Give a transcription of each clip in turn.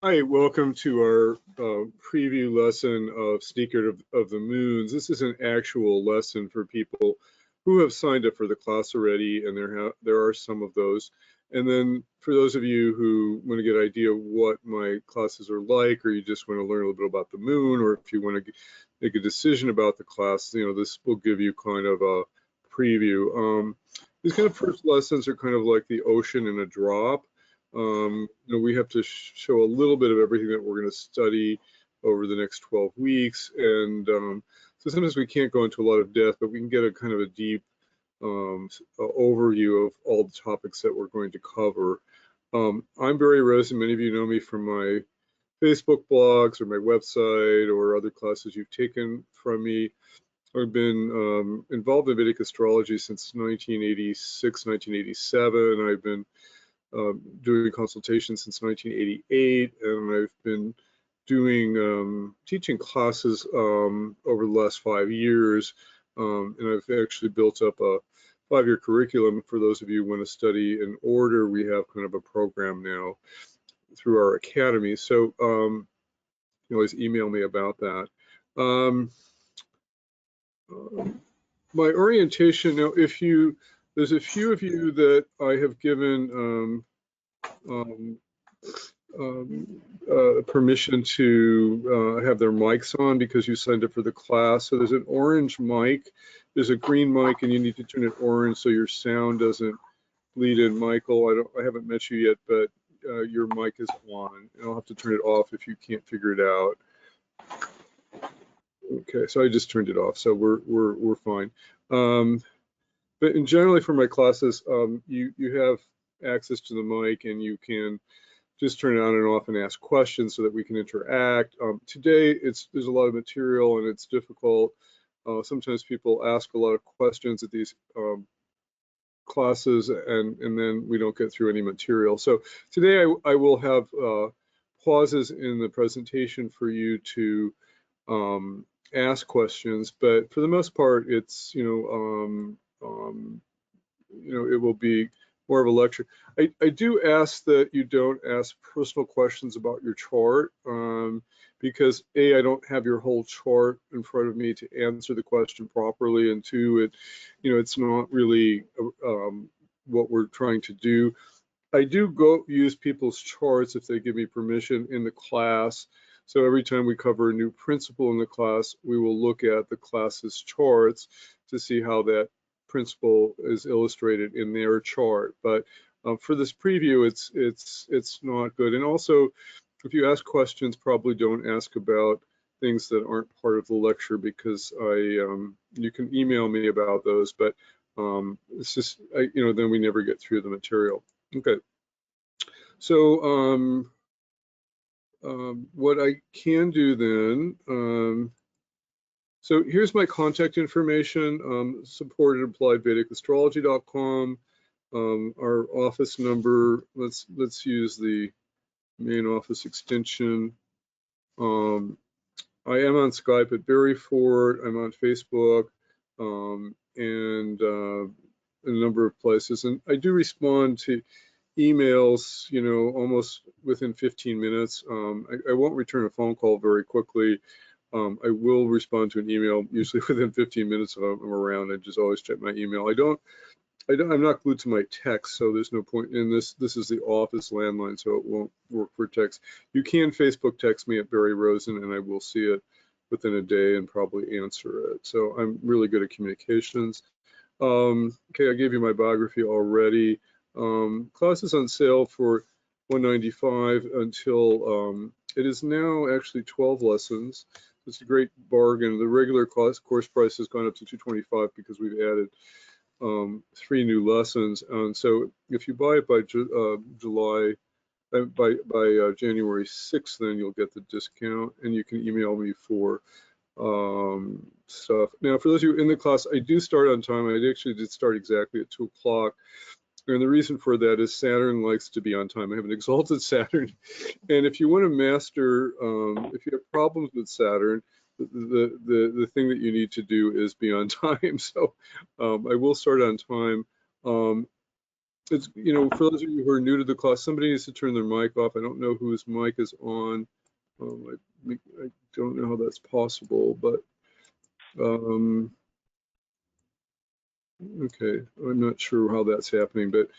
Hi, welcome to our preview lesson of Sneaker of the Moons. This is an actual lesson for people who have signed up for the class already, and there are some of those. And then for those of you who want to get an idea of what my classes are like, or you just want to learn a little bit about the moon, or if you want to make a decision about the class, this will give you kind of a preview. These kind of first lessons are kind of like the ocean in a drop. We have to show a little bit of everything that we're going to study over the next 12 weeks. And so sometimes we can't go into a lot of depth, but we can get a kind of a deep overview of all the topics that we're going to cover. I'm Barry Rose, and many of you know me from my Facebook blogs or my website or other classes you've taken from me. I've been involved in Vedic astrology since 1986, 1987. I've been doing consultations since 1988, and I've been doing teaching classes over the last 5 years, and I've actually built up a 5-year curriculum. For those of you who want to study in order, we have kind of a program now through our academy, so you can always email me about that. My orientation, now there's a few of you that I have given permission to have their mics on because you signed up for the class. So there's an orange mic, there's a green mic, and you need to turn it orange so your sound doesn't bleed in. Michael, I haven't met you yet, but your mic is on, and I'll have to turn it off if you can't figure it out. Okay, so I just turned it off, so we're fine. But in generally for my classes, you have access to the mic, and you can just turn it on and off and ask questions so that we can interact. Today, there's a lot of material and it's difficult. Sometimes people ask a lot of questions at these classes, and then we don't get through any material. So today I will have pauses in the presentation for you to ask questions, but for the most part, it's it will be more of a lecture. I do ask that you don't ask personal questions about your chart, because A, I don't have your whole chart in front of me to answer the question properly, and two, it's not really what we're trying to do. I do go use people's charts if they give me permission in the class. So every time we cover a new principle in the class, we will look at the class's charts to see how that principle is illustrated in their chart. But for this preview, it's not good. And also, if you ask questions, probably don't ask about things that aren't part of the lecture, because you can email me about those, but it's just then we never get through the material. Okay, so what I can do then, so here's my contact information, support at appliedvedicastrology.com. Our office number, let's use the main office extension. I am on Skype at Barry Ford. I'm on Facebook, and a number of places. And I do respond to emails, almost within 15 minutes. I won't return a phone call very quickly. I will respond to an email usually within 15 minutes if I'm around. I just always check my email. I'm not glued to my text, so there's no point in this. This is the office landline, so it won't work for text. You can Facebook text me at Barry Rosen, and I will see it within a day and probably answer it. So I'm really good at communications. Okay, I gave you my biography already. Classes on sale for $195 until it is now actually 12 lessons. It's a great bargain. The regular course price has gone up to $225 because we've added 3 new lessons. And so if you buy it by January 6th, then you'll get the discount, and you can email me for stuff. Now, for those of you in the class, I do start on time. I actually did start exactly at 2 o'clock. And the reason for that is Saturn likes to be on time. I have an exalted Saturn. And if you want to master, if you have problems with Saturn, the thing that you need to do is be on time. So I will start on time. it's, for those of you who are new to the class, somebody needs to turn their mic off. I don't know whose mic is on. I don't know how that's possible, but okay, I'm not sure how that's happening, but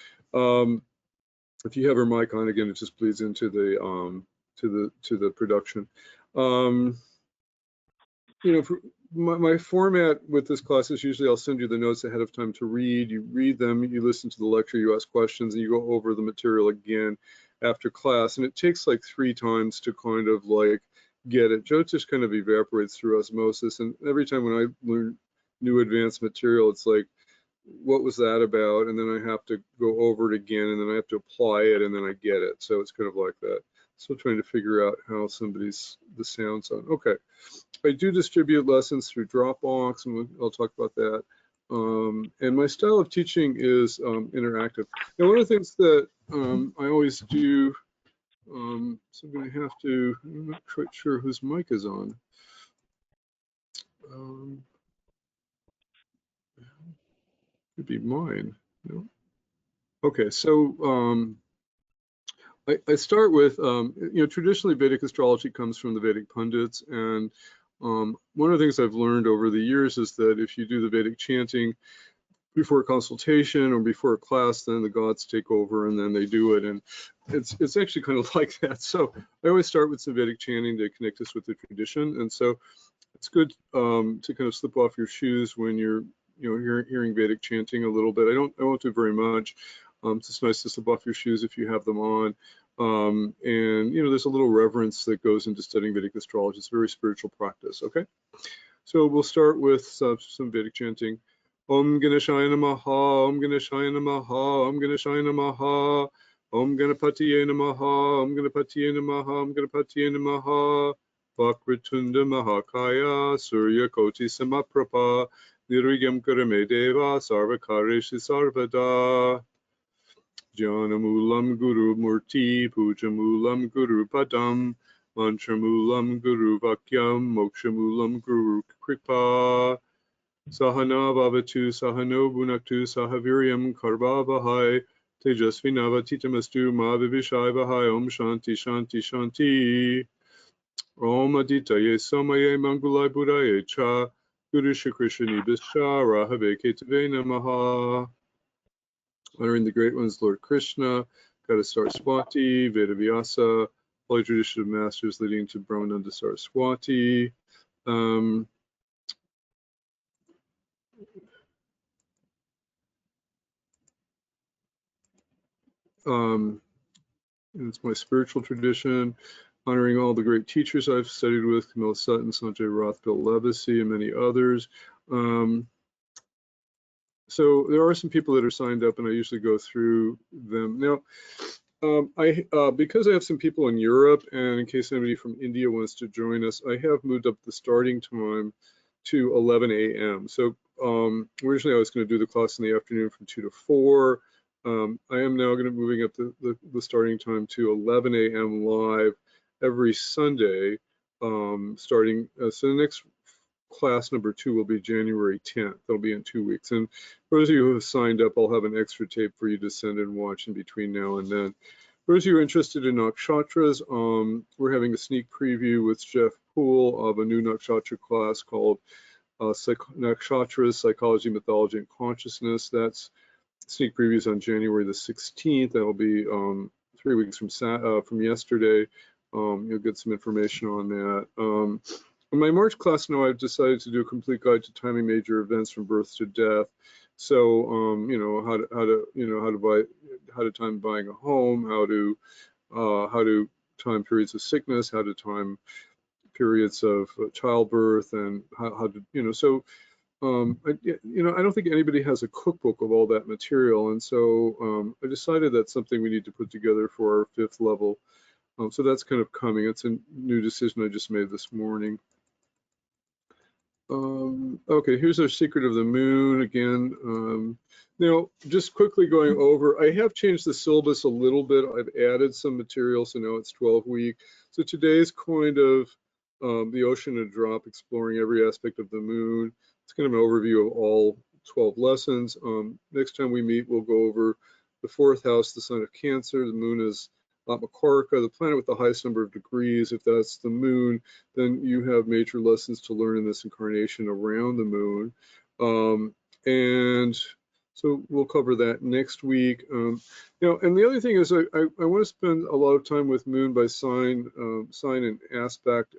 if you have your mic on again, it just bleeds into the to the production. For my format with this class is usually I'll send you the notes ahead of time to read. You read them, you listen to the lecture, you ask questions, and you go over the material again after class. And it takes like 3 times to kind of like get it. Joe just kind of evaporates through osmosis. And every time when I learn new advanced material, it's like, what was that about? And then I have to go over it again, and then I have to apply it, and then I get it. So it's kind of like that. Still trying to figure out how the sounds on. Okay. I do distribute lessons through Dropbox, and I'll talk about that. And my style of teaching is interactive. Now, one of the things that I always do, so I'm going to have to, I'm not quite sure whose mic is on. Could be mine. No. Okay, so I start with, traditionally Vedic astrology comes from the Vedic pundits, and one of the things I've learned over the years is that if you do the Vedic chanting before a consultation or before a class, then the gods take over and then they do it, and it's actually kind of like that. So I always start with some Vedic chanting to connect us with the tradition, and so it's good to kind of slip off your shoes when you're hearing Vedic chanting a little bit. I won't do very much. It's just nice to slip off your shoes if you have them on. And there's a little reverence that goes into studying Vedic astrology. It's a very spiritual practice. Okay, so we'll start with some Vedic chanting. Om Ganeshaya Namaha, Om Ganeshaya Namaha, Om Ganeshaya Namaha, Om Ganapatiye Namaha, Om Ganapatiye Namaha, Om Ganapatiye Namaha, Vakritunda Mahakaya, Surya Koti Samaprapa, Nirvigam Karame Deva, Sarvakareshi Sarvada. Janamulam Guru Murti, Pujamulam Guru Padam, Mantramulam Guru Vakyam, Mokshamulam Guru Kripa. Sahana Bhavatu, Sahano Bhunaktu, Sahaviryam Karbhavahai, Tejasvinavatitam Ma Vivishai Vahai, Om Shanti Shanti Shanti. Om Aditaye Somaye Mangulai Buddhaye Cha, Guru Shakrishani Bisha, Rahave Ketave Namaha. Honoring the great ones, Lord Krishna, Goddess Saraswati, Vedavyasa, Holy Tradition of Masters leading to Brahmananda Saraswati. It's my spiritual tradition, honoring all the great teachers I've studied with, Camilla Sutton, Sanjay Roth, Bill Levesey, and many others. So there are some people that are signed up, and I usually go through them. Now, because I have some people in Europe, and in case anybody from India wants to join us, I have moved up the starting time to 11 a.m. So originally I was going to do the class in the afternoon from 2 to 4. I am now going to be moving up the starting time to 11 a.m. live every Sunday, starting. So the next class number 2 will be January 10th. That'll be in 2 weeks. And for those of you who have signed up, I'll have an extra tape for you to send and watch in between now and then. For those of you interested in nakshatras, we're having a sneak preview with Jeff Poole of a new nakshatra class called Nakshatras, Psychology, Mythology, and Consciousness. That's sneak previews on January the 16th. That'll be 3 weeks from yesterday. You'll get some information on that. In my March class now, I've decided to do a complete guide to timing major events from birth to death. So, how to time buying a home, how to time periods of sickness, how to time periods of childbirth, and how to, so, I don't think anybody has a cookbook of all that material. And so I decided that's something we need to put together for our 5th level. So that's kind of coming. It's a new decision I just made this morning. Okay, here's our secret of the moon again. Now, just quickly going over, I have changed the syllabus a little bit. I've added some material, so now it's 12-week. So today's kind of the ocean a drop, exploring every aspect of the moon. It's kind of an overview of all 12 lessons. Next time we meet, we'll go over the 4th house, the sign of Cancer. The moon is Atmakaraka, the planet with the highest number of degrees. If that's the moon, then you have major lessons to learn in this incarnation around the moon. And so we'll cover that next week. And the other thing is I want to spend a lot of time with moon by sign and aspect,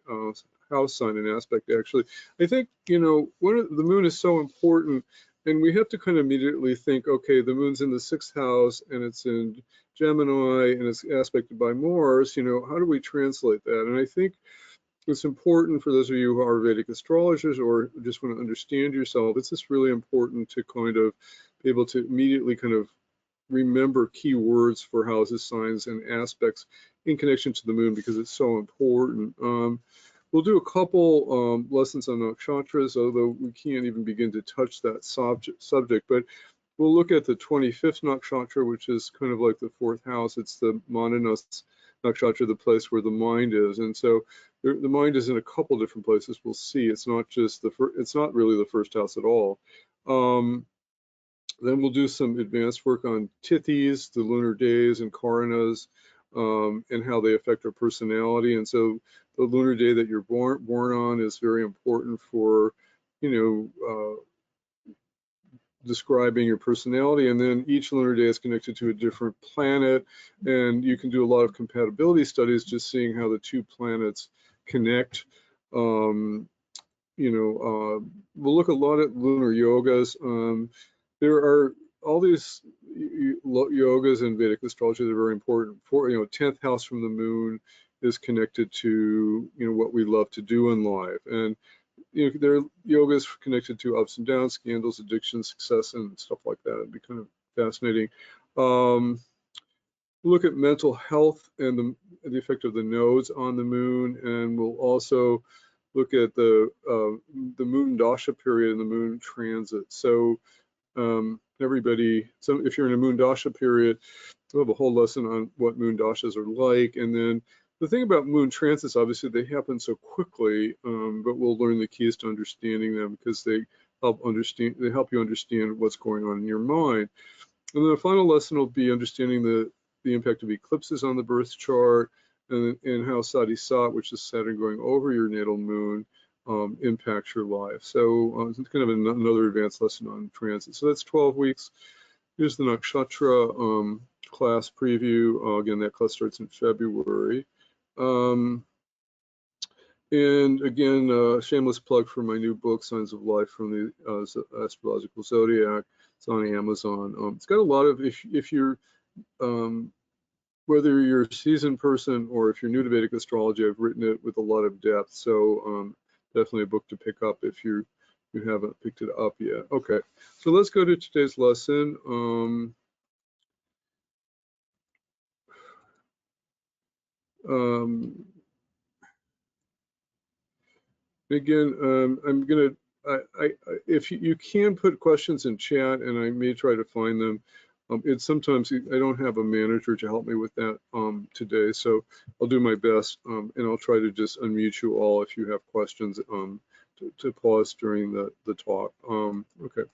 house sign and aspect, actually. I think, the moon is so important, and we have to kind of immediately think, okay, the moon's in the 6th house and it's in Gemini and it's aspected by Mars, how do we translate that? And I think it's important for those of you who are Vedic astrologers or just want to understand yourself, it's just really important to kind of be able to immediately kind of remember key words for houses, signs, and aspects in connection to the moon, because it's so important. We'll do a couple lessons on nakshatras, although we can't even begin to touch that subject, but we'll look at the 25th nakshatra, which is kind of like the 4th house. It's the Mananas nakshatra, the place where the mind is. And so the mind is in a couple different places. We'll see. It's not just it's not really the 1st house at all. Then we'll do some advanced work on tithis, the lunar days, and karanas, and how they affect our personality. And so the lunar day that you're born on is very important for, describing your personality. And then each lunar day is connected to a different planet, and you can do a lot of compatibility studies, just seeing how the 2 planets connect. We'll look a lot at lunar yogas. There are all these yogas in Vedic astrology that are very important. For 10th house from the moon is connected to what we love to do in life, and there are yogas connected to ups and downs, scandals, addictions, success, and stuff like that. It'd be kind of fascinating. We'll look at mental health and the effect of the nodes on the moon, and we'll also look at the moon dasha period and the moon transit. So if you're in a moon dasha period, we'll have a whole lesson on what moon dashas are like. And then the thing about moon transits, obviously they happen so quickly, but we'll learn the keys to understanding them, because they help you understand what's going on in your mind. And then the final lesson will be understanding the impact of eclipses on the birth chart, and how Sati Sat, which is Saturn going over your natal moon, impacts your life. So it's kind of another advanced lesson on transit. So that's 12 weeks. Here's the nakshatra class preview. Again, that class starts in February. And again, shameless plug for my new book, Signs of Life from the Astrological Zodiac. It's on Amazon. It's got a lot of, if you're, whether you're a seasoned person or if you're new to Vedic astrology, I've written it with a lot of depth. So definitely a book to pick up if you haven't picked it up yet. Okay, so let's go to today's lesson. Again, I'm gonna, if you can put questions in chat, and I may try to find them. It's sometimes I don't have a manager to help me with that today, so I'll do my best, and I'll try to just unmute you all if you have questions to pause during the talk. Okay.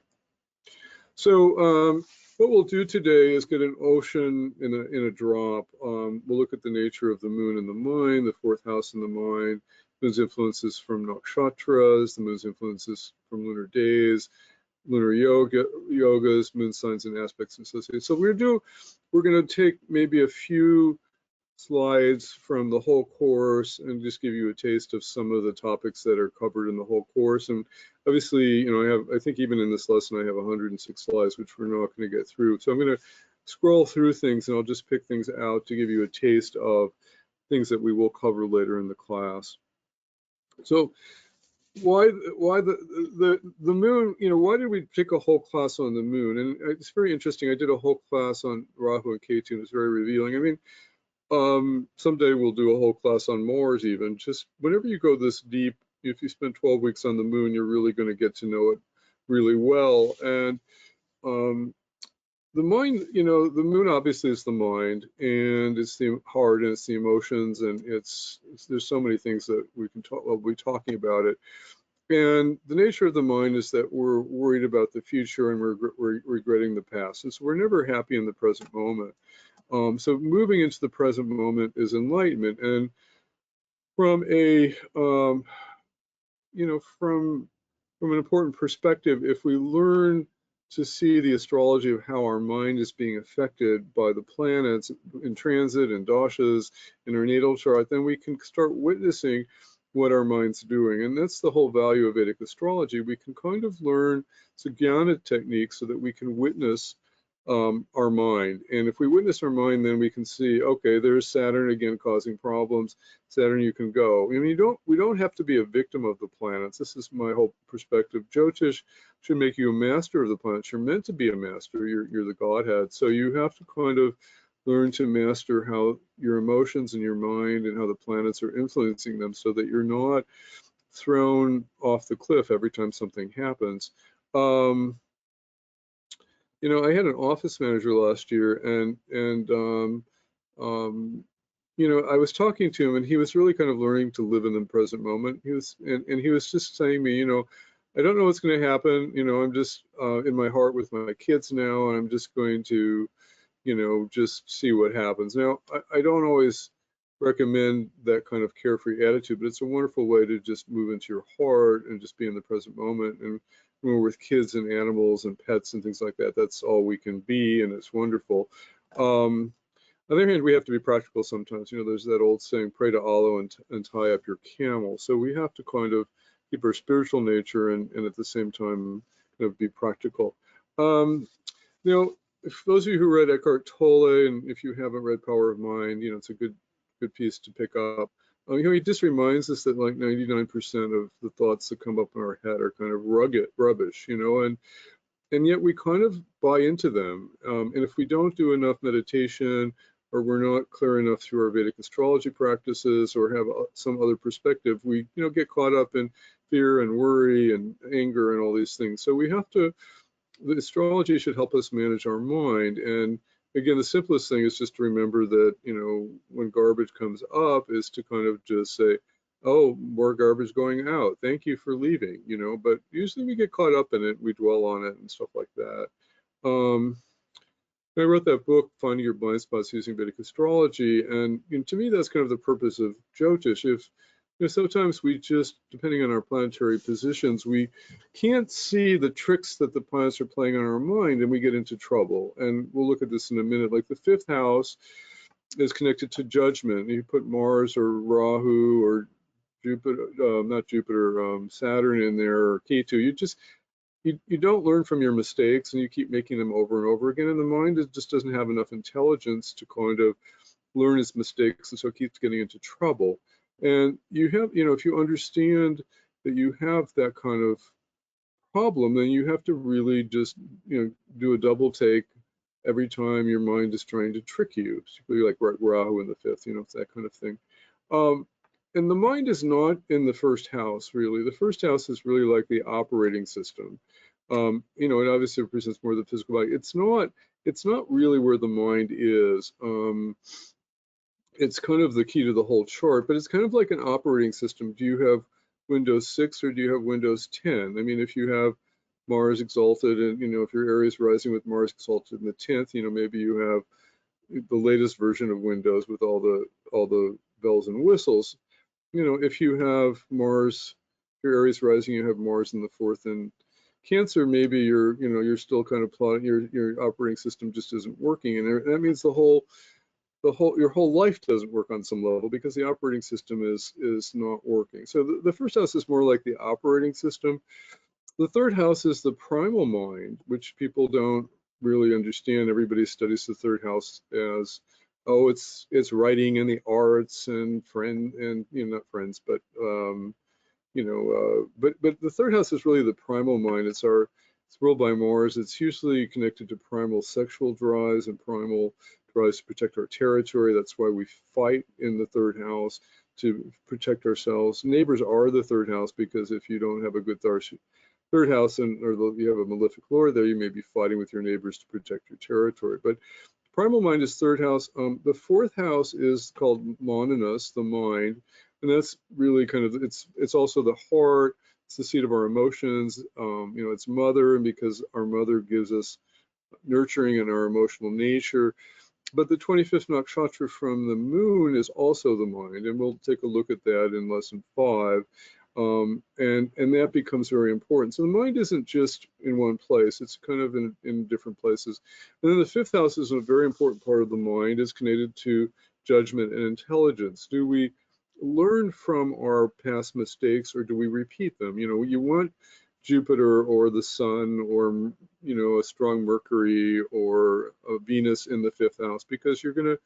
So what we'll do today is get an ocean in a drop. We'll look at the nature of the moon in the mind, the 4th house in the mind, moon's influences from nakshatras, the moon's influences from lunar days, lunar yogas, moon signs and aspects associated. So we're going to take maybe a few slides from the whole course and just give you a taste of some of the topics that are covered in the whole course. And obviously, I think even in this lesson, I have 106 slides, which we're not going to get through. So I'm going to scroll through things, and I'll just pick things out to give you a taste of things that we will cover later in the class. So why the moon, why did we pick a whole class on the moon? And it's very interesting. I did a whole class on Rahu and Ketu, and it was very revealing. I mean, someday we'll do a whole class on Mars even. Just whenever you go this deep, if you spend 12 weeks on the moon, you're really going to get to know it really well. And the mind, the moon obviously is the mind, and it's the heart, and it's the emotions, and there's so many things that we'll be talking about it. And the nature of the mind is that we're worried about the future and we're regretting the past. And so we're never happy in the present moment. So moving into the present moment is enlightenment. And from a, from an important perspective, if we learn to see the astrology of how our mind is being affected by the planets in transit and dashas in our natal chart, then we can start witnessing what our mind's doing. And that's the whole value of Vedic astrology. We can kind of learn jnana techniques so that we can witness our mind. And if we witness our mind, then we can see, okay, there's Saturn again causing problems. Saturn, you can go. I mean, we don't have to be a victim of the planets. This is my whole perspective. Jyotish should make you a master of the planets. You're meant to be a master. You're the Godhead. So you have to kind of learn to master how your emotions and your mind and how the planets are influencing them so that you're not thrown off the cliff every time something happens. I had an office manager last year, and I was talking to him, and he was really kind of learning to live in the present moment. He was, and he was just saying to me, I don't know what's going to happen. I'm just in my heart with my kids now, and I'm just going to, just see what happens. Now, I don't always recommend that kind of carefree attitude, but it's a wonderful way to just move into your heart and just be in the present moment. And when we're with kids and animals and pets and things like that, that's all we can be, and it's wonderful. On the other hand, we have to be practical sometimes. There's that old saying, pray to Allah and tie up your camel. So we have to kind of keep our spiritual nature and at the same time kind of be practical. If those of you who read Eckhart Tolle, and if you haven't read Power of Mind, it's a good piece to pick up. He just reminds us that like 99% of the thoughts that come up in our head are kind of rubbish, and yet we kind of buy into them. And if we don't do enough meditation, or we're not clear enough through our Vedic astrology practices, or have some other perspective, we get caught up in fear and worry and anger and all these things. So we have to. The astrology should help us manage our mind. And again, the simplest thing is just to remember that, when garbage comes up, is to kind of just say, oh, more garbage going out. Thank you for leaving, but usually we get caught up in it. We dwell on it and stuff like that. I wrote that book, Finding Your Blind Spots Using Vedic Astrology. And to me, that's kind of the purpose of Jyotish. If sometimes we just, depending on our planetary positions, we can't see the tricks that the planets are playing on our mind, and we get into trouble. And we'll look at this in a minute. Like the 5th house is connected to judgment. You put Mars or Rahu or Jupiter, not Jupiter, Saturn in there, or Ketu. You don't learn from your mistakes, and you keep making them over and over again. And the mind just doesn't have enough intelligence to kind of learn its mistakes, and so it keeps getting into trouble. And you have, if you understand that you have that kind of problem, then you have to really just, do a double take every time your mind is trying to trick you, particularly like Rahu in the 5th, it's that kind of thing. And the mind is not in the 1st house, really. The 1st house is really like the operating system. It obviously represents more the physical body. It's not really where the mind is. It's kind of the key to the whole chart, but it's kind of like an operating system. Do you have Windows 6 or do you have Windows 10? I mean, if you have Mars exalted, and if your Aries rising with Mars exalted in the 10th, maybe you have the latest version of Windows with all the bells and whistles. If you have Mars, your Aries rising, you have Mars in the 4th, and Cancer, maybe you're still kind of plotting, your operating system just isn't working, and that means your whole life doesn't work on some level because the operating system is not working. So the 1st house is more like the operating system. The 3rd house is the primal mind, which people don't really understand. Everybody studies the 3rd house as, oh, it's writing and the arts and not friends, but but the 3rd house is really the primal mind. It's ruled by Mars. It's usually connected to primal sexual drives and primal drives to protect our territory. That's why we fight in the 3rd house, to protect ourselves. Neighbors are the 3rd house, because if you don't have a good 3rd house, or you have a malefic lord there, you may be fighting with your neighbors to protect your territory. But primal mind is 3rd house. The 4th house is called Manas, the mind, and that's really kind of, it's also the heart, It's the seat of our emotions. You know, it's mother, and because our mother gives us nurturing and our emotional nature. But the 25th nakshatra from the moon is also the mind, and we'll take a look at that in lesson 5. And that becomes very important. So the mind isn't just in one place, it's kind of in different places. And then the 5th house is a very important part of the mind. It's connected to judgment and intelligence. Do we learn from our past mistakes, or do we repeat them? You know, you want Jupiter or the sun, or, you know, a strong Mercury or a Venus in the 5th house, because you're going to,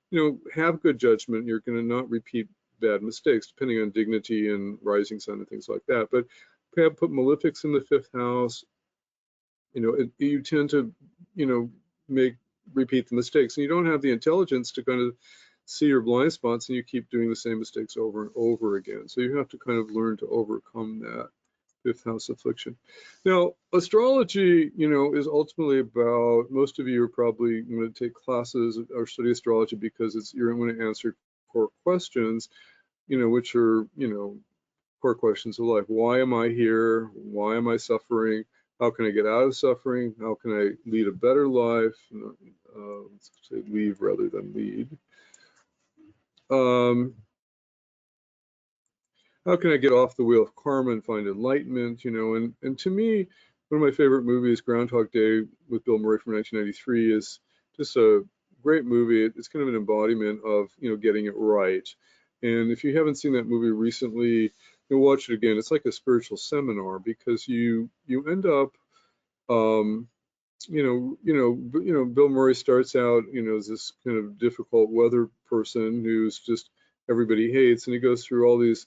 you know, have good judgment. You're going to not repeat bad mistakes, depending on dignity and rising sun and things like that. But put malefics in the 5th house, you know, you tend to, you know, repeat the mistakes, and you don't have the intelligence to kind of see your blind spots, and you keep doing the same mistakes over and over again. So you have to kind of learn to overcome that 5th house affliction. Now, astrology, you know, is ultimately about, most of you are probably going to take classes or study astrology because you're going to answer core questions, you know, which are, you know, core questions of life. Why am I here? Why am I suffering? How can I get out of suffering? How can I lead a better life? Let's say leave rather than lead. How can I get off the wheel of karma and find enlightenment? You know, and to me, one of my favorite movies, Groundhog Day with Bill Murray from 1993, is just a great movie. It's kind of an embodiment of, you know, getting it right. And if you haven't seen that movie recently, you'll watch it again. It's like a spiritual seminar, because you end up, you know, Bill Murray starts out, you know, as this kind of difficult weather person who's just everybody hates, and he goes through all these,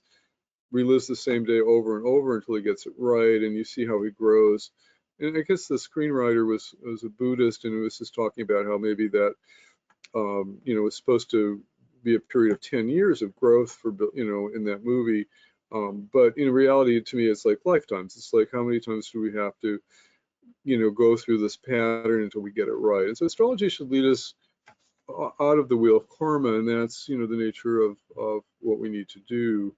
relives the same day over and over until he gets it right, and you see how he grows. And I guess the screenwriter was a Buddhist, and it was just talking about how maybe that, you know, was supposed to be a period of 10 years of growth for, you know, in that movie. But in reality, to me, it's like lifetimes. It's like, how many times do we have to, you know, go through this pattern until we get it right? And so astrology should lead us out of the wheel of karma, and that's, you know, the nature of what we need to do.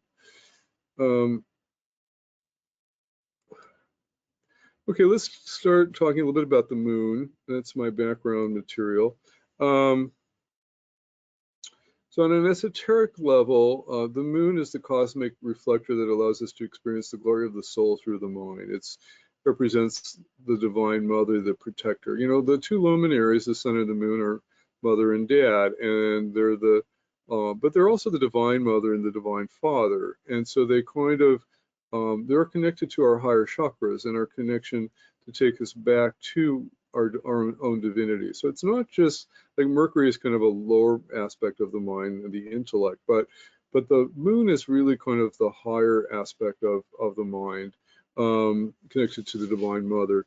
Okay, let's start talking a little bit about the moon. That's my background material. So on an esoteric level, the moon is the cosmic reflector that allows us to experience the glory of the soul through the mind. It represents the divine mother, the protector. You know, the two luminaries, the sun and the moon, are mother and dad, and they're but they're also the divine mother and the divine father. And so they kind of, they're connected to our higher chakras and our connection to take us back to our own divinity. So it's not just like Mercury is kind of a lower aspect of the mind and the intellect, but the moon is really kind of the higher aspect of the mind, connected to the divine mother.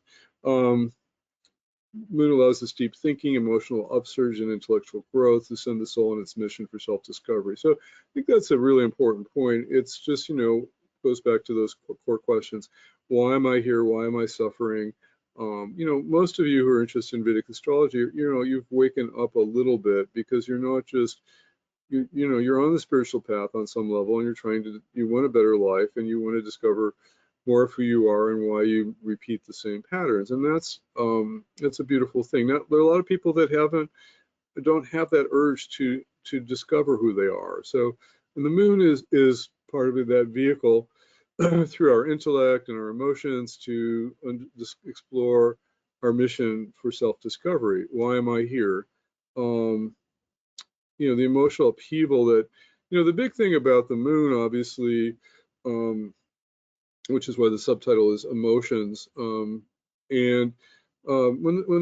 Moon allows us deep thinking, emotional upsurge, and intellectual growth to send the soul on its mission for self-discovery. So I think that's a really important point. It's just, you know, goes back to those core questions. Why am I here? Why am I suffering? You know, most of you who are interested in Vedic astrology, you know, you've waken up a little bit, because you're not just, you know, you're on the spiritual path on some level, and you're trying to, you want a better life, and you want to discover more of who you are and why you repeat the same patterns. And that's a beautiful thing. Now, there are a lot of people that don't have that urge to discover who they are. So, and the moon is part of that vehicle through our intellect and our emotions to explore our mission for self-discovery. Why am I here? You know, the emotional upheaval that, you know, the big thing about the moon, obviously, which is why the subtitle is emotions. When the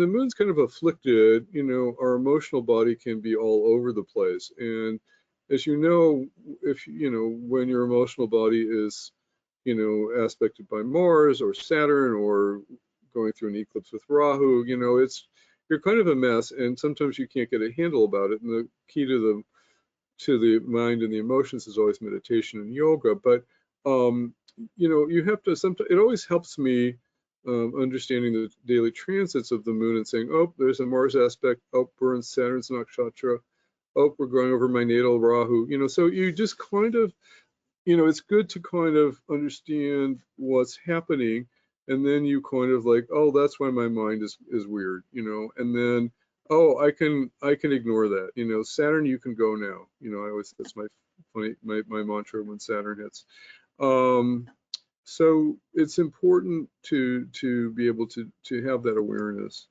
moon's kind of afflicted, you know, our emotional body can be all over the place. And as you know, when your emotional body is, you know, aspected by Mars or Saturn, or going through an eclipse with Rahu, you know, you're kind of a mess, and sometimes you can't get a handle about it. And the key to the mind and the emotions is always meditation and yoga. But you know, you have to, sometimes it always helps me understanding the daily transits of the moon and saying, oh, there's a Mars aspect, oh, we're in Saturn's nakshatra, oh, we're going over my natal Rahu, you know. So you just kind of, it's good to kind of understand what's happening, and then you kind of like, oh, that's why my mind is weird, and then, oh, I can ignore that, Saturn, you can go now, I always, that's my mantra when Saturn hits. So it's important to be able to have that awareness.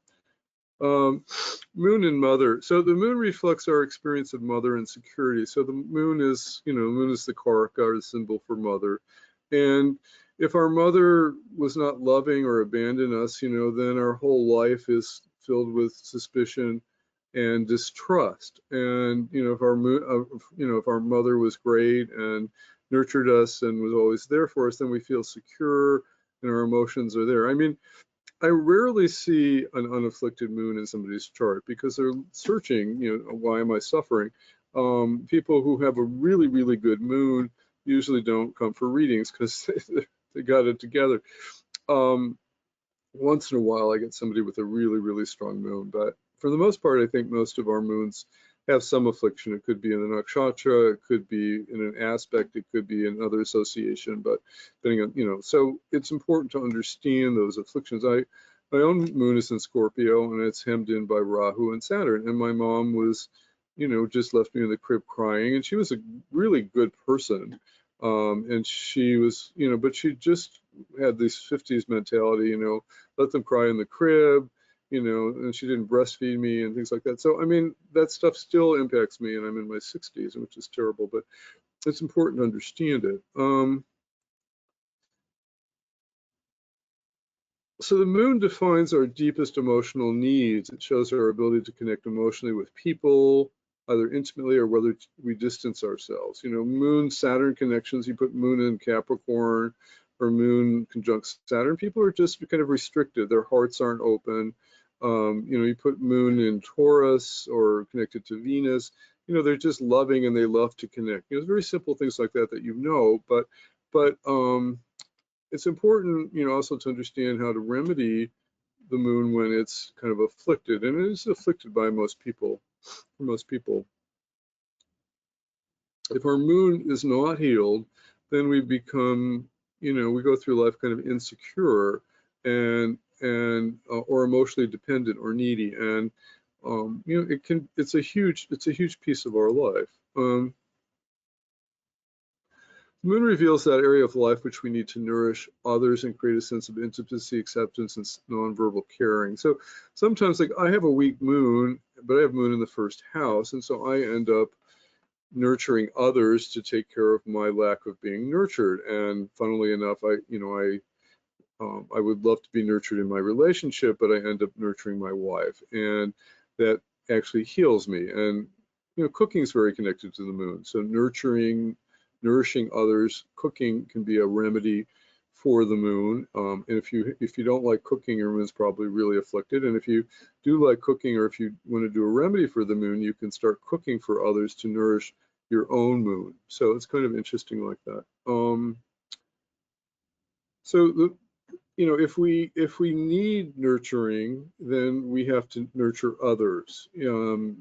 Moon and mother. So the moon reflects our experience of mother and security. So the moon is, moon is the karaka, or the symbol for mother. And if our mother was not loving or abandoned us, then our whole life is filled with suspicion and distrust. And if our moon, if our mother was great and nurtured us and was always there for us, then we feel secure and our emotions are there. I mean, I rarely see an unafflicted moon in somebody's chart because they're searching, why am I suffering? People who have a really, really good moon usually don't come for readings because they got it together. Once in a while, I get somebody with a really, really strong moon, but for the most part, I think most of our moons have some affliction. It could be in a nakshatra, it could be in an aspect, it could be in another association, but depending on, so it's important to understand those afflictions. My own moon is in Scorpio, and it's hemmed in by Rahu and Saturn, and my mom was, just left me in the crib crying, and she was a really good person, and she was, but she just had this 50s mentality, let them cry in the crib, and she didn't breastfeed me and things like that. So, I mean, that stuff still impacts me, and I'm in my 60s, which is terrible, but it's important to understand it. So the moon defines our deepest emotional needs. It shows our ability to connect emotionally with people, either intimately or whether we distance ourselves. Moon Saturn connections, you put moon in Capricorn or moon conjunct Saturn, people are just kind of restricted. Their hearts aren't open. You put moon in Taurus or connected to Venus, they're just loving and they love to connect. Very simple things like that but it's important, also to understand how to remedy the moon when it's kind of afflicted, and it is afflicted by most people. If our moon is not healed, then we become, we go through life kind of insecure and or emotionally dependent or needy, and it's a huge piece of our life. The moon reveals that area of life which we need to nourish others and create a sense of intimacy, acceptance, and nonverbal caring. So sometimes, like, I have a weak moon, but I have moon in the first house, and so I end up nurturing others to take care of my lack of being nurtured. And funnily enough, I would love to be nurtured in my relationship, but I end up nurturing my wife, and that actually heals me. And cooking is very connected to the moon, so nourishing others, cooking can be a remedy for the moon. And if you don't like cooking, your moon's probably really afflicted. And if you do like cooking, or if you want to do a remedy for the moon, you can start cooking for others to nourish your own moon. So it's kind of interesting like that. So if we need nurturing, then we have to nurture others,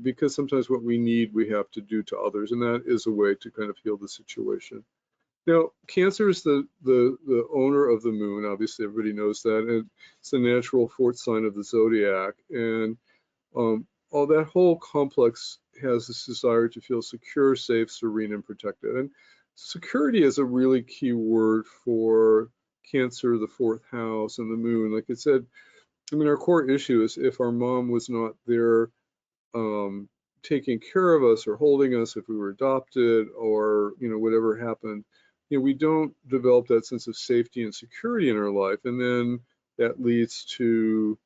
because sometimes what we need, we have to do to others, and that is a way to kind of heal the situation. Now, Cancer is the owner of the moon. Obviously, everybody knows that, and it's the natural fourth sign of the zodiac, and all that whole complex has this desire to feel secure, safe, serene, and protected. And security is a really key word for Cancer, the fourth house, and the moon. Like I said, I mean, our core issue is if our mom was not there taking care of us or holding us, if we were adopted, or whatever happened, we don't develop that sense of safety and security in our life, and then that leads to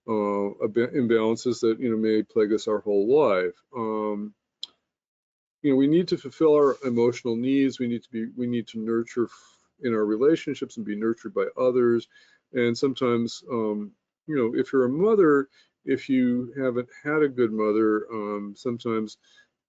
imbalances that may plague us our whole life. We need to fulfill our emotional needs. We need to nurture in our relationships and be nurtured by others. And sometimes, if you're a mother, if you haven't had a good mother, sometimes,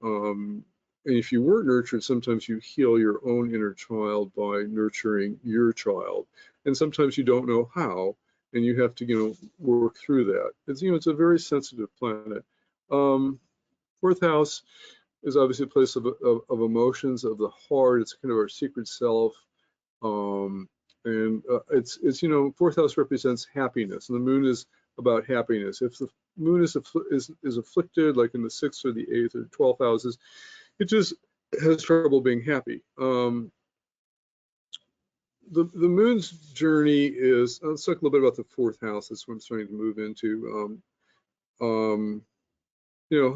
and if you weren't nurtured, sometimes you heal your own inner child by nurturing your child. And sometimes you don't know how, and you have to, work through that. It's a very sensitive planet. Fourth house is obviously a place of emotions, of the heart. It's kind of our secret self. It's you know, fourth house represents happiness, and the moon is about happiness. If the moon is afflicted, like in the 6th or the 8th or 12th houses, it just has trouble being happy. The moon's journey is, let's talk a little bit about the 4th house. That's what I'm starting to move into. You know,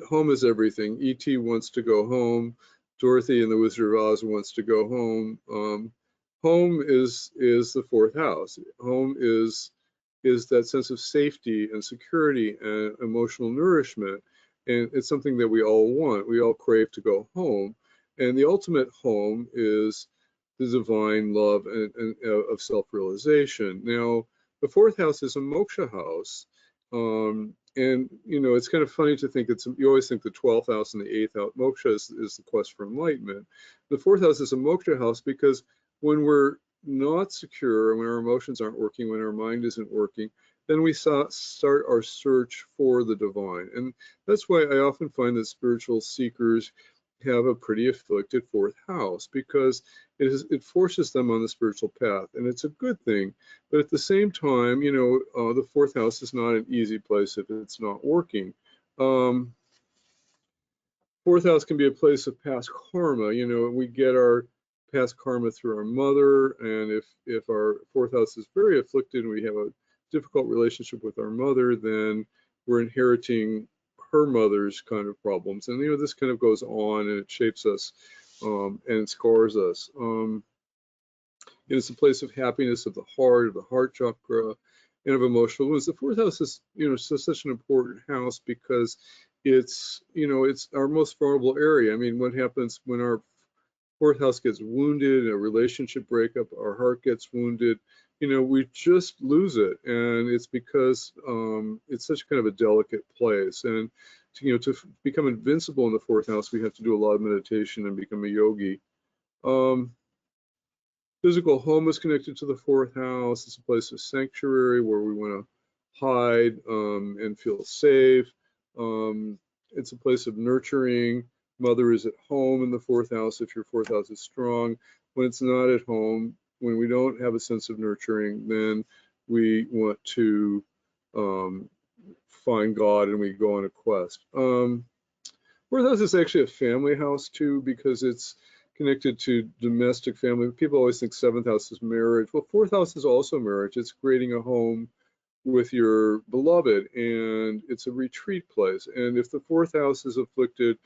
home is everything. E.T. wants to go home. Dorothy in the Wizard of Oz wants to go home. Home is the 4th house. Home is that sense of safety and security and emotional nourishment. And it's something that we all want. We all crave to go home. And the ultimate home is the divine love and of self-realization. Now, the 4th house is a moksha house. And, you know, it's kind of funny to think you always think the 12th house and the 8th house, moksha is the quest for enlightenment. The 4th house is a moksha house because when we're not secure, when our emotions aren't working, when our mind isn't working, then we start our search for the divine. And that's why I often find that spiritual seekers have a pretty afflicted 4th house, because it forces them on the spiritual path, and it's a good thing. But at the same time, you know, the 4th house is not an easy place if it's not working. 4th house can be a place of past karma. You know, we get our past karma through our mother, and if our 4th house is very afflicted and we have a difficult relationship with our mother, then we're inheriting her mother's kind of problems. And you know, this kind of goes on, and it shapes us and scars us. It's a place of happiness of the heart chakra, and of emotional wounds. The 4th house is, you know, such an important house because it's, you know, it's our most vulnerable area. I mean, what happens when our 4th house gets wounded, a relationship breakup, our heart gets wounded, you know, we just lose it. And it's because it's such kind of a delicate place. And you know, to become invincible in the 4th house, we have to do a lot of meditation and become a yogi. Physical home is connected to the 4th house. It's a place of sanctuary where we want to hide and feel safe. It's a place of nurturing. Mother is at home in the 4th house if your 4th house is strong. When it's not at home, when we don't have a sense of nurturing, then we want to find God, and we go on a quest. 4th house is actually a family house too, because it's connected to domestic family. People always think 7th house is marriage. Well, 4th house is also marriage. It's creating a home with your beloved, and it's a retreat place. And if the 4th house is afflicted,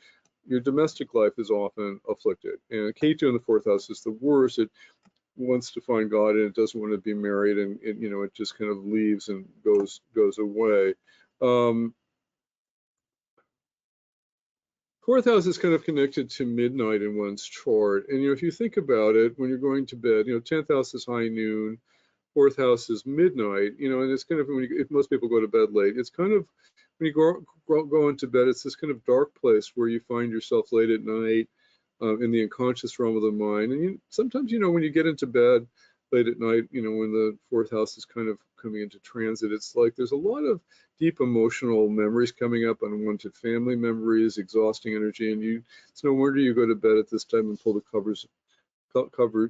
your domestic life is often afflicted. And Ketu in the 4th house is the worst. It wants to find God, and it doesn't want to be married, and it, you know, it just kind of leaves and goes away. 4th house is kind of connected to midnight in one's chart. And, you know, if you think about it, when you're going to bed, you know, 10th house is high noon, 4th house is midnight, you know, and it's kind of, if most people go to bed late, it's kind of, when you go into bed, it's this kind of dark place where you find yourself late at night in the unconscious realm of the mind. And sometimes, you know, when you get into bed late at night, you know, when the 4th house is kind of coming into transit, it's like there's a lot of deep emotional memories coming up, unwanted family memories, exhausting energy, and it's no wonder you go to bed at this time and pull the covers over.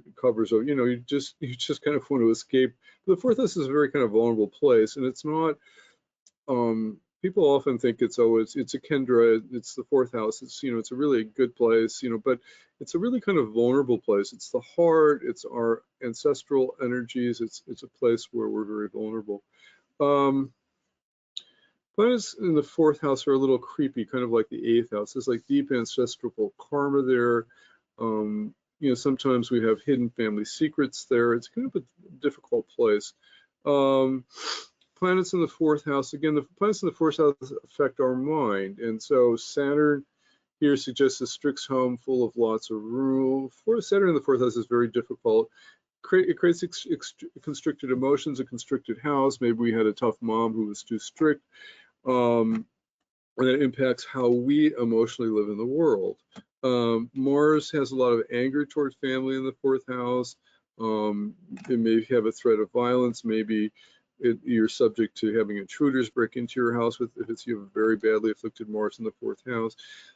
You know, you just kind of want to escape. The 4th house is a very kind of vulnerable place, and it's not. People often think it's a Kendra, it's the 4th house. It's, you know, it's a really good place, you know, but it's a really kind of vulnerable place. It's the heart, it's our ancestral energies. It's a place where we're very vulnerable. Planets in the 4th house are a little creepy, kind of like the 8th house. There's like deep ancestral karma there. You know, sometimes we have hidden family secrets there. It's kind of a difficult place. Planets in the 4th house, again, the planets in the 4th house affect our mind. And so Saturn here suggests a strict home full of lots of rule. Saturn in the 4th house is very difficult. It creates constricted emotions, a constricted house. Maybe we had a tough mom who was too strict. And it impacts how we emotionally live in the world. Mars has a lot of anger toward family in the 4th house. It may have a threat of violence, maybe you're subject to having intruders break into your house if you have a very badly afflicted Mars in the 4th house.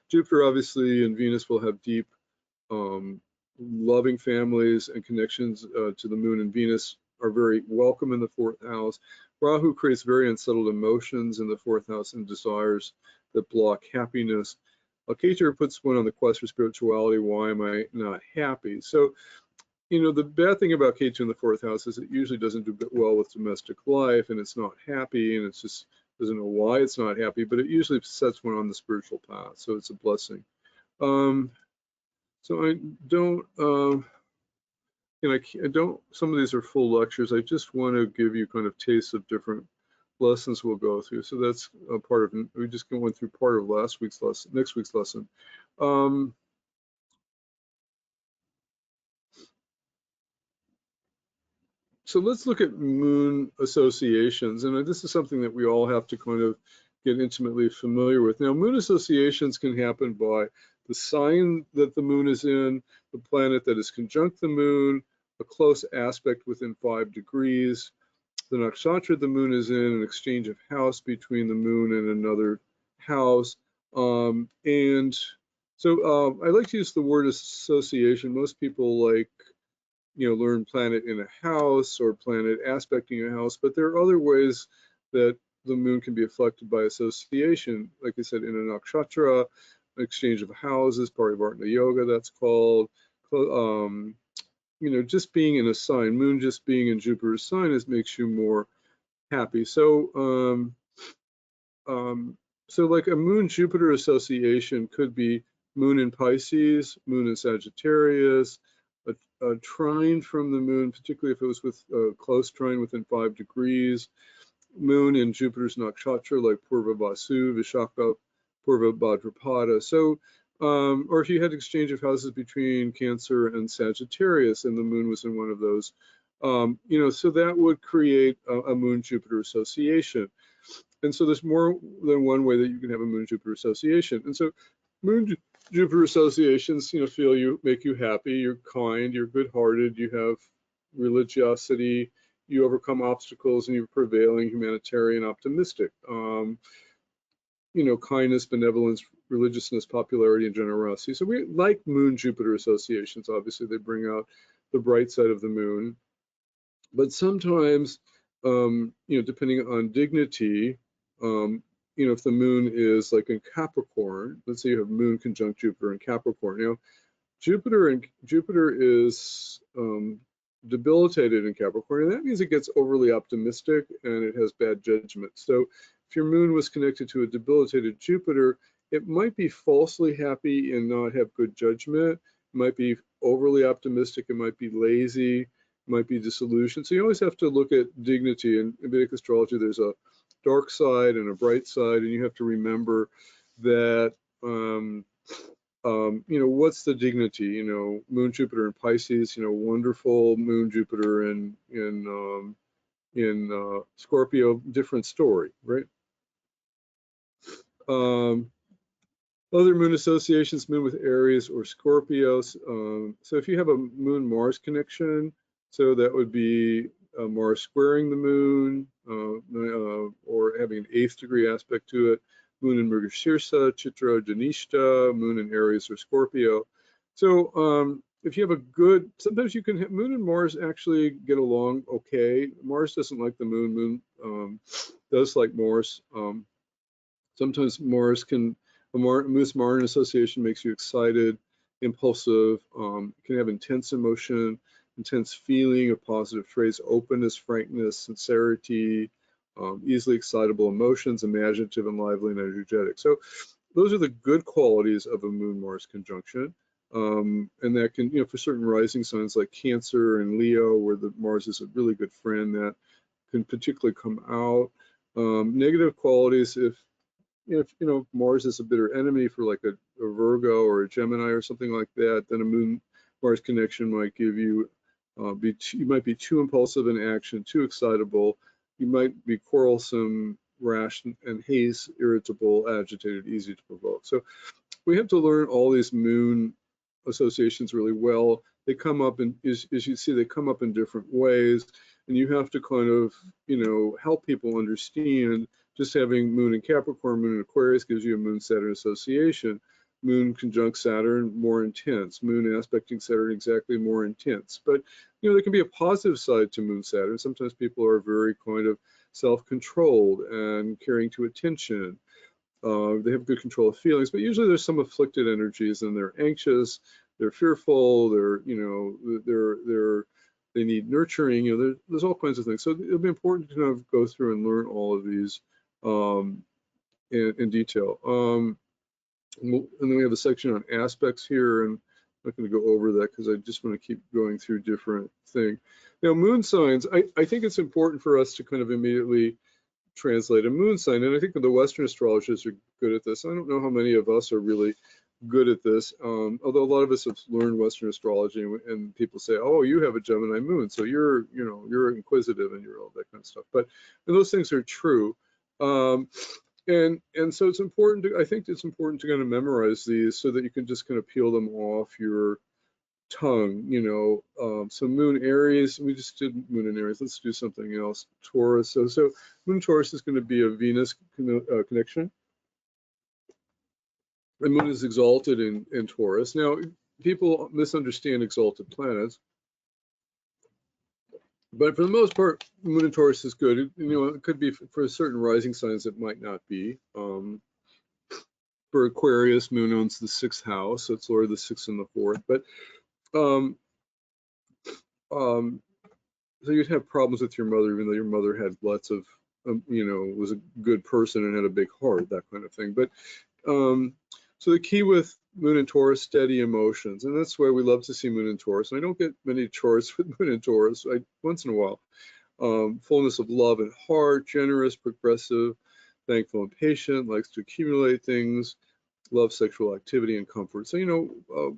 Jupiter, obviously, and Venus will have deep, loving families, and connections to the Moon and Venus are very welcome in the 4th house. Rahu creates very unsettled emotions in the 4th house and desires that block happiness. Ketu puts one on the quest for spirituality. Why am I not happy? So, you know, the bad thing about Ketu in the 4th house is it usually doesn't do well with domestic life, and it's not happy, and it's just doesn't know why it's not happy, but it usually sets one on the spiritual path, so it's a blessing. So I don't, you know, I don't, some of these are full lectures. I just want to give you kind of tastes of different lessons we'll go through. So that's a part of, we just went through part of last week's lesson, next week's lesson. So let's look at moon associations, and this is something that we all have to kind of get intimately familiar with. Now, moon associations can happen by the sign that the moon is in, the planet that is conjunct the moon, a close aspect within 5 degrees, the nakshatra the moon is in, an exchange of house between the moon and another house. And so I like to use the word association. Most people like, you know, learn planet in a house or planet aspecting a house, but there are other ways that the moon can be affected by association. Like I said, in a nakshatra, exchange of houses, part of Nithayoga, that's called. You know, just being in a sign, moon just being in Jupiter's sign makes you more happy. So, so like a moon-Jupiter association could be moon in Pisces, moon in Sagittarius, a trine from the moon, particularly if it was with a close trine within 5 degrees, moon in Jupiter's nakshatra like Purva Vasu, Vishakha, Purva Bhadrapada. So, or if you had exchange of houses between Cancer and Sagittarius and the moon was in one of those, you know, so that would create a moon-Jupiter association. And so there's more than one way that you can have a moon-Jupiter association. And so moon-Jupiter associations, you know, make you happy, you're kind, you're good-hearted, you have religiosity, you overcome obstacles, and you're prevailing, humanitarian, optimistic. You know, kindness, benevolence, religiousness, popularity, and generosity. So we like moon-Jupiter associations. Obviously, they bring out the bright side of the moon. But sometimes, you know, depending on dignity, you know, if the moon is like in Capricorn, let's say you have moon conjunct Jupiter in Capricorn. You know, Jupiter is debilitated in Capricorn, and that means it gets overly optimistic and it has bad judgment. So if your moon was connected to a debilitated Jupiter, it might be falsely happy and not have good judgment. It might be overly optimistic. It might be lazy. It might be disillusioned. So you always have to look at dignity. In Vedic astrology, there's a dark side and a bright side, and you have to remember that, you know, what's the dignity? You know, moon Jupiter in Pisces, you know, wonderful. Moon Jupiter in Scorpio, different story, right? Other moon associations, moon with Aries or Scorpio. So if you have a moon-Mars connection, so that would be Mars squaring the moon, or having an 8th degree aspect to it, moon in Mrigashirsa, Chitra, Janishta, moon in Aries or Scorpio. So if you have a good, sometimes you can have moon and Mars actually get along okay. Mars doesn't like the moon, moon does like Mars. Sometimes Mars can, a Mars-Martian association makes you excited, impulsive, can have intense emotion, intense feeling of positive traits, openness, frankness, sincerity, easily excitable emotions, imaginative and lively and energetic. So those are the good qualities of a Moon-Mars conjunction. And that can, you know, for certain rising signs like Cancer and Leo, where the Mars is a really good friend, that can particularly come out. Negative qualities, if you know, Mars is a bitter enemy for like a Virgo or a Gemini or something like that, then a Moon-Mars connection might give you, you might be too impulsive in action, too excitable. You might be quarrelsome, rash, and haste, irritable, agitated, easy to provoke. So we have to learn all these moon associations really well. They come up in, as you see, they come up in different ways. and you have to kind of, help people understand. Just having moon in Capricorn, moon in Aquarius gives you a moon-Saturn association. Moon conjunct Saturn, more intense. Moon aspecting Saturn, exactly more intense. But, there can be a positive side to moon Saturn. Sometimes people are very kind of self-controlled and caring to attention. They have good control of feelings, but usually there's some afflicted energies, and they're anxious, they're fearful, they need nurturing. There's all kinds of things. So it'll be important to kind of go through and learn all of these in detail. And then we have a section on aspects here, and I'm not going to go over that because I just want to keep going through different things. Now, moon signs, I think it's important for us to kind of immediately translate a moon sign, and I think the Western astrologers are good at this. I don't know how many of us are really good at this, although a lot of us have learned Western astrology, and people say, oh, you have a Gemini moon, so you're inquisitive and you're all that kind of stuff. But those things are true. And so it's important to, I think it's important to kind of memorize these so that you can just kind of peel them off your tongue, so moon Aries, we just did moon in Aries. Let's do something else. Taurus. So moon Taurus is going to be a Venus connection. The moon is exalted in Taurus. Now, people misunderstand exalted planets, but for the most part, moon in Taurus is good. It could be for certain rising signs, it might not be. For Aquarius, moon owns the 6th house, so it's Lord of the 6th and the 4th. But so you'd have problems with your mother, even though your mother had lots of, was a good person and had a big heart, that kind of thing. But so the key with moon in Taurus, steady emotions, and that's why we love to see moon in Taurus. And I don't get many charts with moon in Taurus. Once in a while, fullness of love and heart, generous, progressive, thankful and patient, likes to accumulate things, love sexual activity and comfort. So,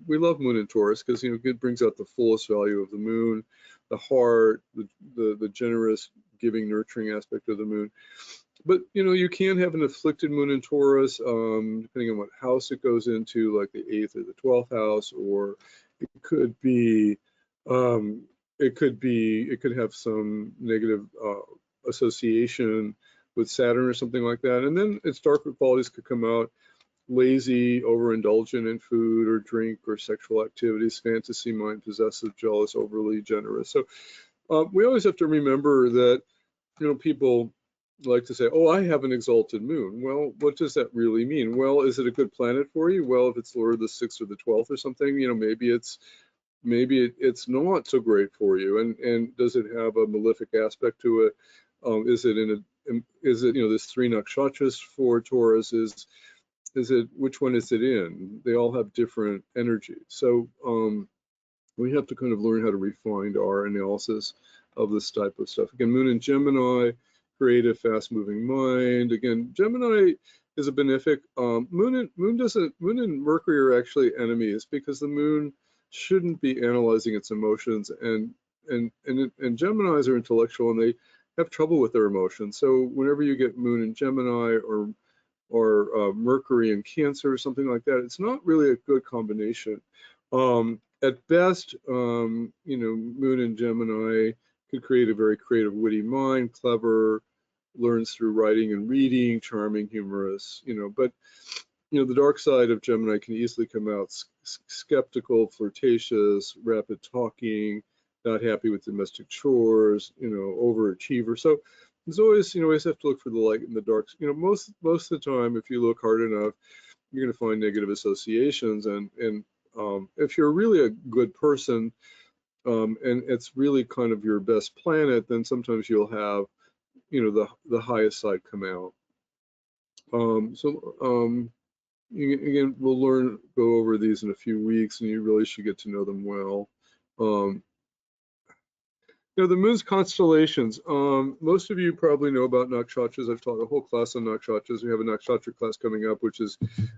we love moon in Taurus because, it brings out the fullest value of the moon, the heart, the generous, giving, nurturing aspect of the moon. But, you can have an afflicted moon in Taurus, depending on what house it goes into, like the 8th or the 12th house, or it could be, it could have some negative association with Saturn or something like that. And then its darker qualities could come out: lazy, overindulgent in food or drink or sexual activities, fantasy mind, possessive, jealous, overly generous. So we always have to remember that, people like to say, oh, I have an exalted moon. Well, what does that really mean? Well, is it a good planet for you? Well, if it's Lord of the 6th or the 12th or something, maybe it's not so great for you. And does it have a malefic aspect to it? Is it there's 3 nakshatras for Taurus? Which one is it in? They all have different energy. So we have to kind of learn how to refine our analysis of this type of stuff. Again, moon in Gemini, creative, fast-moving mind. Again, Gemini is a benefic. Moon and Mercury are actually enemies because the moon shouldn't be analyzing its emotions, and Geminis are intellectual and they have trouble with their emotions. So whenever you get moon in Gemini or Mercury in Cancer or something like that, it's not really a good combination. At best, moon in Gemini could create a very creative, witty mind, clever, learns through writing and reading, charming, humorous, but the dark side of Gemini can easily come out skeptical, flirtatious, rapid talking, not happy with domestic chores, overachiever. So there's always, always have to look for the light in the dark. Most of the time, if you look hard enough, you're going to find negative associations. And if you're really a good person, and it's really kind of your best planet, then sometimes you'll have, the highest side come out. Again, we'll go over these in a few weeks, and you really should get to know them well. The moon's constellations. Most of you probably know about nakshatras. I've taught a whole class on nakshatras. We have a nakshatra class coming up, which is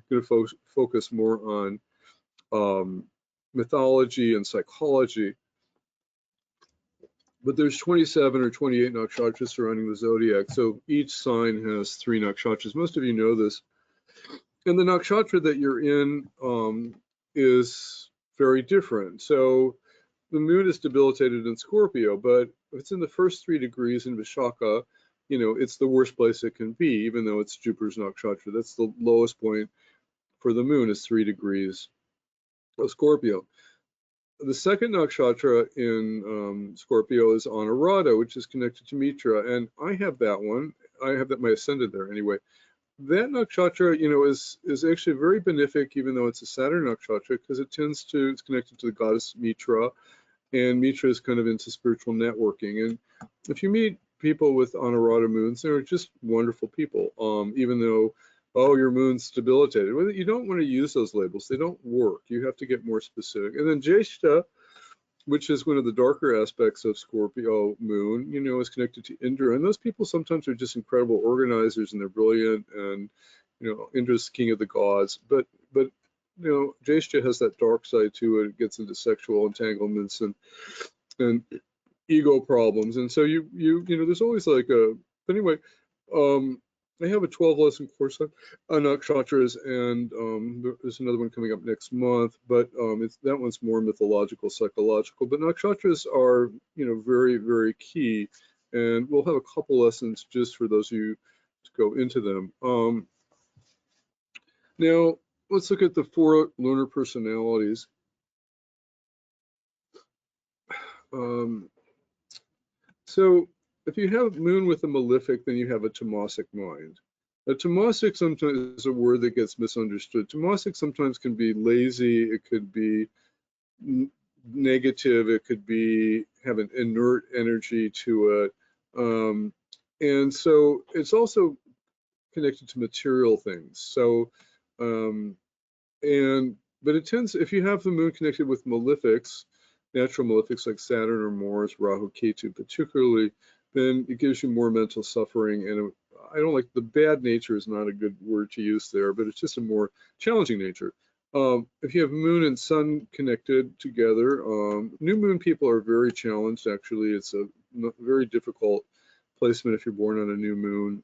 going to focus more on mythology and psychology. But there's 27 or 28 nakshatras surrounding the zodiac. So each sign has 3 nakshatras. Most of you know this. And the nakshatra that you're in is very different. So the moon is debilitated in Scorpio, but if it's in the first 3 degrees in Vishaka, you know, it's the worst place it can be, even though it's Jupiter's nakshatra. That's the lowest point for the moon, is 3 degrees of Scorpio. The second nakshatra in Scorpio is Anuradha, which is connected to Mitra, and I have that one. I have that, my ascendant there anyway. That nakshatra, you know, is actually very benefic, even though it's a Saturn nakshatra, because it's connected to the goddess Mitra, and Mitra is kind of into spiritual networking. And if you meet people with Anuradha moons, they're just wonderful people, even though, oh, your moon's debilitated. Well, you don't want to use those labels. They don't work. You have to get more specific. And then Jeshta, which is one of the darker aspects of Scorpio moon, you know, is connected to Indra. And those people sometimes are just incredible organizers, and they're brilliant, and, you know, Indra's king of the gods. But you know, Jeshta has that dark side to it. It gets into sexual entanglements and ego problems. And so you know, there's always like a, but anyway, I have a 12-lesson course on nakshatras, and there's another one coming up next month, but that one's more mythological, psychological. But nakshatras are, you know, very, very key, and we'll have a couple lessons just for those of you to go into them. Now, let's look at the 4 lunar personalities. So if you have moon with a malefic, then you have a tamasic mind. A tamasic sometimes is a word that gets misunderstood. Tamasic sometimes can be lazy, it could be negative, it could be have an inert energy to it. And so it's also connected to material things. So, but it tends, if you have the moon connected with malefics, natural malefics like Saturn or Mars, Rahu, Ketu particularly, then it gives you more mental suffering. And I don't like, the bad nature is not a good word to use there, but it's just a more challenging nature. If you have moon and sun connected together, new moon people are very challenged, actually. It's a very difficult placement if you're born on a new moon.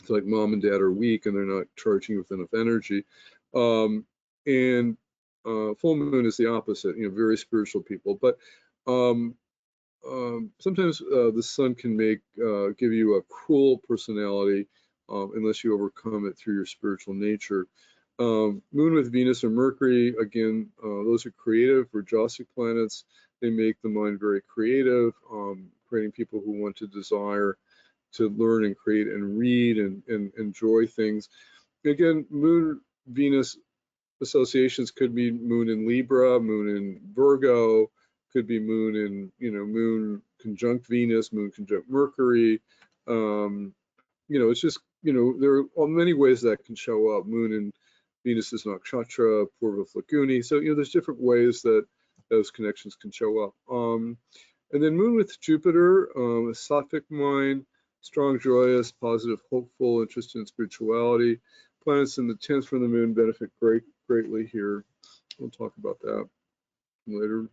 It's like mom and dad are weak and they're not charging with enough energy. Full moon is the opposite, you know, very spiritual people. But sometimes the sun can give you a cruel personality unless you overcome it through your spiritual nature. Moon with Venus or Mercury, again, those are creative, Rajasic planets. They make the mind very creative, creating people who want to desire to learn and create and read and enjoy things. Again, moon Venus associations could be moon in Libra, moon in Virgo, could be moon in, you know, moon conjunct Venus, moon conjunct Mercury. You know, it's just, you know, there are many ways that can show up. Moon in Venus is nakshatra, Purva Flaguni. So, you know, there's different ways that those connections can show up. And then moon with Jupiter, a sattvic mind, strong, joyous, positive, hopeful, interested in spirituality. Planets in the 10th from the moon benefit greatly here. We'll talk about that later.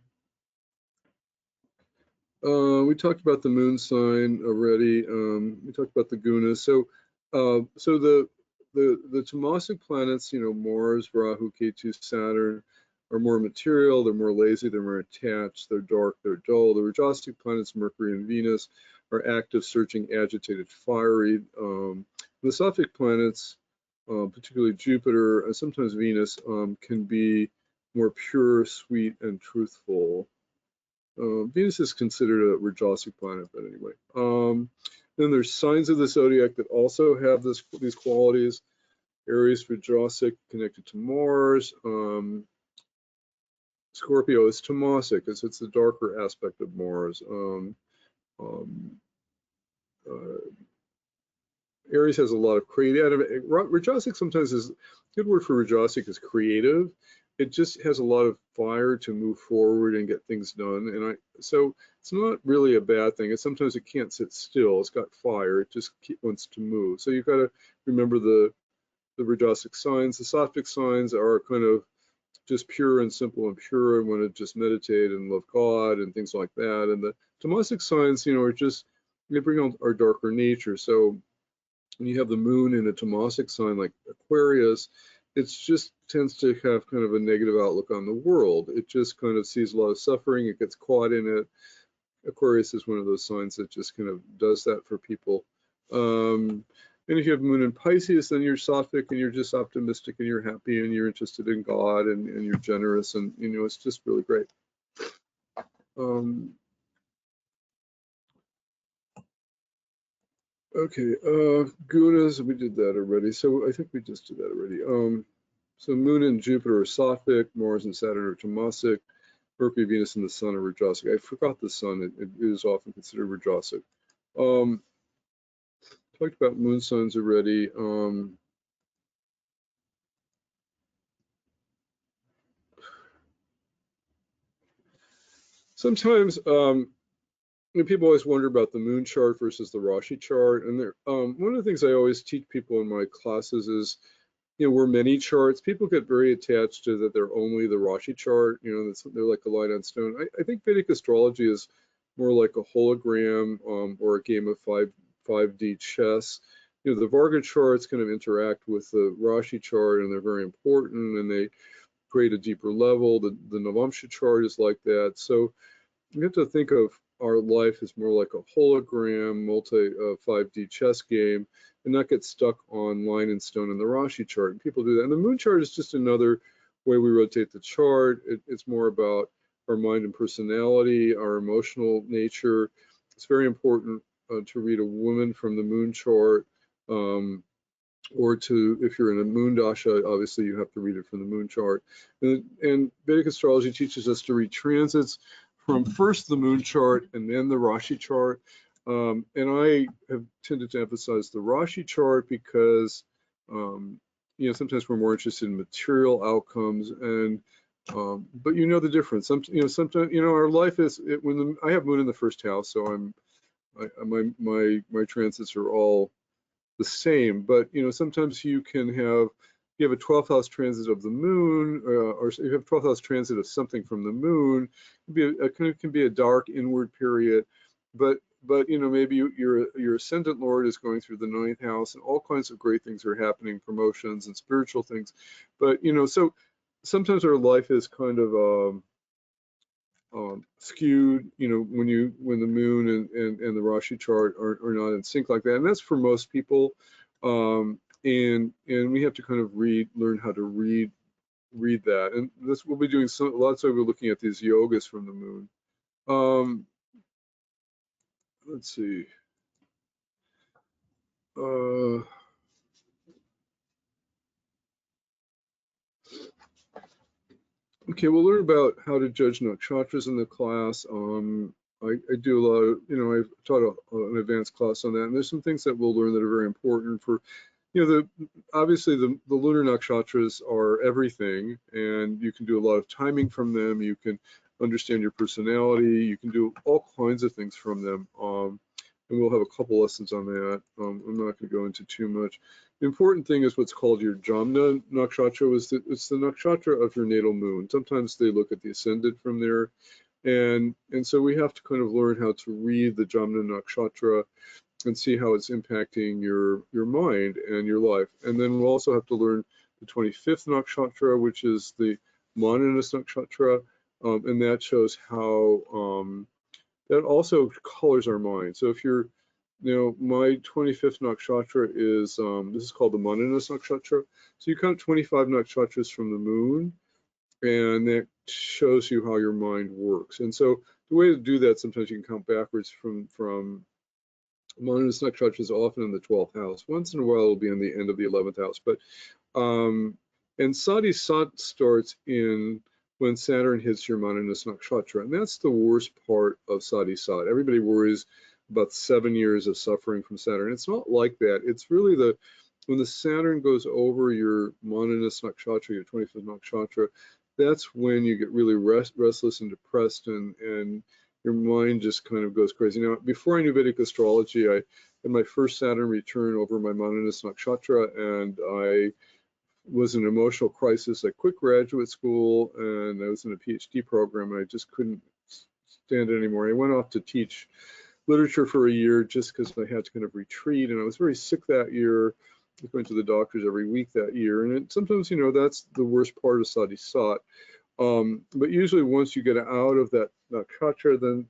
We talked about the moon sign already. We talked about the gunas. So the tamasic planets, you know, Mars, Rahu, Ketu, Saturn, are more material. They're more lazy. They're more attached. They're dark. They're dull. The Rajasic planets, Mercury and Venus, are active, searching, agitated, fiery. The sattvic planets, particularly Jupiter and sometimes Venus, can be more pure, sweet, and truthful. Venus is considered a Rajasic planet, but anyway. Then there's signs of the zodiac that also have these qualities. Aries, Rajasic, connected to Mars. Scorpio is tamasic, as it's the darker aspect of Mars. Aries has a lot of creative. Rajasic sometimes is, good word for Rajasic is creative. It just has a lot of fire to move forward and get things done. And so it's not really a bad thing. Sometimes it can't sit still. It's got fire. It just wants to move. So you've got to remember the Rajasic signs. The sattvic signs are kind of just pure and simple and pure and want to just meditate and love God and things like that. And the tamasic signs, you know, are just, they bring out our darker nature. So when you have the moon in a tamasic sign like Aquarius, it just tends to have kind of a negative outlook on the world. It just kind of sees a lot of suffering. It gets caught in it, Aquarius is one of those signs that just kind of does that for people. And if you have moon in Pisces, then you're sattvic and you're just optimistic and you're happy and you're interested in God and you're generous, and you know, it's just really great. Okay, gunas, we did that already. So I think we just did that already. So Moon and Jupiter are sattvic, Mars and Saturn are tamasic, Mercury, Venus, and the Sun are rajasic. I forgot the Sun, it is often considered rajasic. Talked about moon signs already. Sometimes people always wonder about the moon chart versus the Rashi chart, and one of the things I always teach people in my classes is, you know, we're many charts. People get very attached to that they're only the Rashi chart. You know, they're like a line on stone. I think Vedic astrology is more like a hologram or a game of 5D chess. You know, the Varga charts kind of interact with the Rashi chart, and they're very important, and they create a deeper level. The navamsha chart is like that. So you have to think of our life as more like a hologram, 5D chess game, and not get stuck on line and stone in the Rashi chart. And people do that. And the moon chart is just another way we rotate the chart. It's more about our mind and personality, our emotional nature. It's very important to read a woman from the moon chart, or if you're in a moon dasha, obviously you have to read it from the moon chart. And Vedic astrology teaches us to read transits from first the moon chart and then the Rashi chart. And I have tended to emphasize the Rashi chart because, you know, sometimes we're more interested in material outcomes, and but you know the difference. Sometimes, you know, our life is I have moon in the first house, so my transits are all the same. But you know, sometimes you have a 12th house transit of the moon, or you have 12th house transit of something from the moon. It can be a dark inward period, but you know, maybe your ascendant lord is going through the 9th house, and all kinds of great things are happening, promotions and spiritual things. But you know, so sometimes our life is kind of skewed, you know, when the moon and the Rashi chart are not in sync like that, and that's for most people. And we have to kind of learn how to read that, and this we'll be doing lots of looking at these yogas from the moon. Let's see. Okay, we'll learn about how to judge nakshatras in the class. I do a lot of, you know, I've taught an advanced class on that, and there's some things that we'll learn that are very important for, you know, obviously the lunar nakshatras are everything, and you can do a lot of timing from them. You can understand your personality. You can do all kinds of things from them. And we'll have a couple lessons on that. I'm not going to go into too much. The important thing is what's called your Jamna nakshatra. It's the nakshatra of your natal moon. Sometimes they look at the ascendant from there. And so we have to kind of learn how to read the Jamna nakshatra and see how it's impacting your mind and your life. And then we'll also have to learn the 25th nakshatra, which is the Mananas nakshatra, and that shows how that also colors our mind. So if you're, you know, my 25th nakshatra is, this is called the Mananas nakshatra. So you count 25 nakshatras from the moon, and that shows you how your mind works. And so the way to do that, sometimes you can count backwards from Mananas nakshatra is often in the 12th house. Once in a while, it'll be in the end of the 11th house. But and Sati Sat starts when Saturn hits your Mananas nakshatra, and that's the worst part of Sati Sat. Everybody worries about 7 years of suffering from Saturn. It's not like that. It's really when the Saturn goes over your Mananas nakshatra, your 25th nakshatra, that's when you get really restless and depressed, and your mind just kind of goes crazy. Now, before I knew Vedic astrology, I had my first Saturn return over my Mananas nakshatra, and I was in an emotional crisis. I quit graduate school, and I was in a PhD program, and I just couldn't stand it anymore. I went off to teach literature for a year just because I had to kind of retreat, and I was very sick that year. I was going to the doctors every week that year, and sometimes, you know, that's the worst part of Sati Sat. But usually once you get out of that nakshatra, then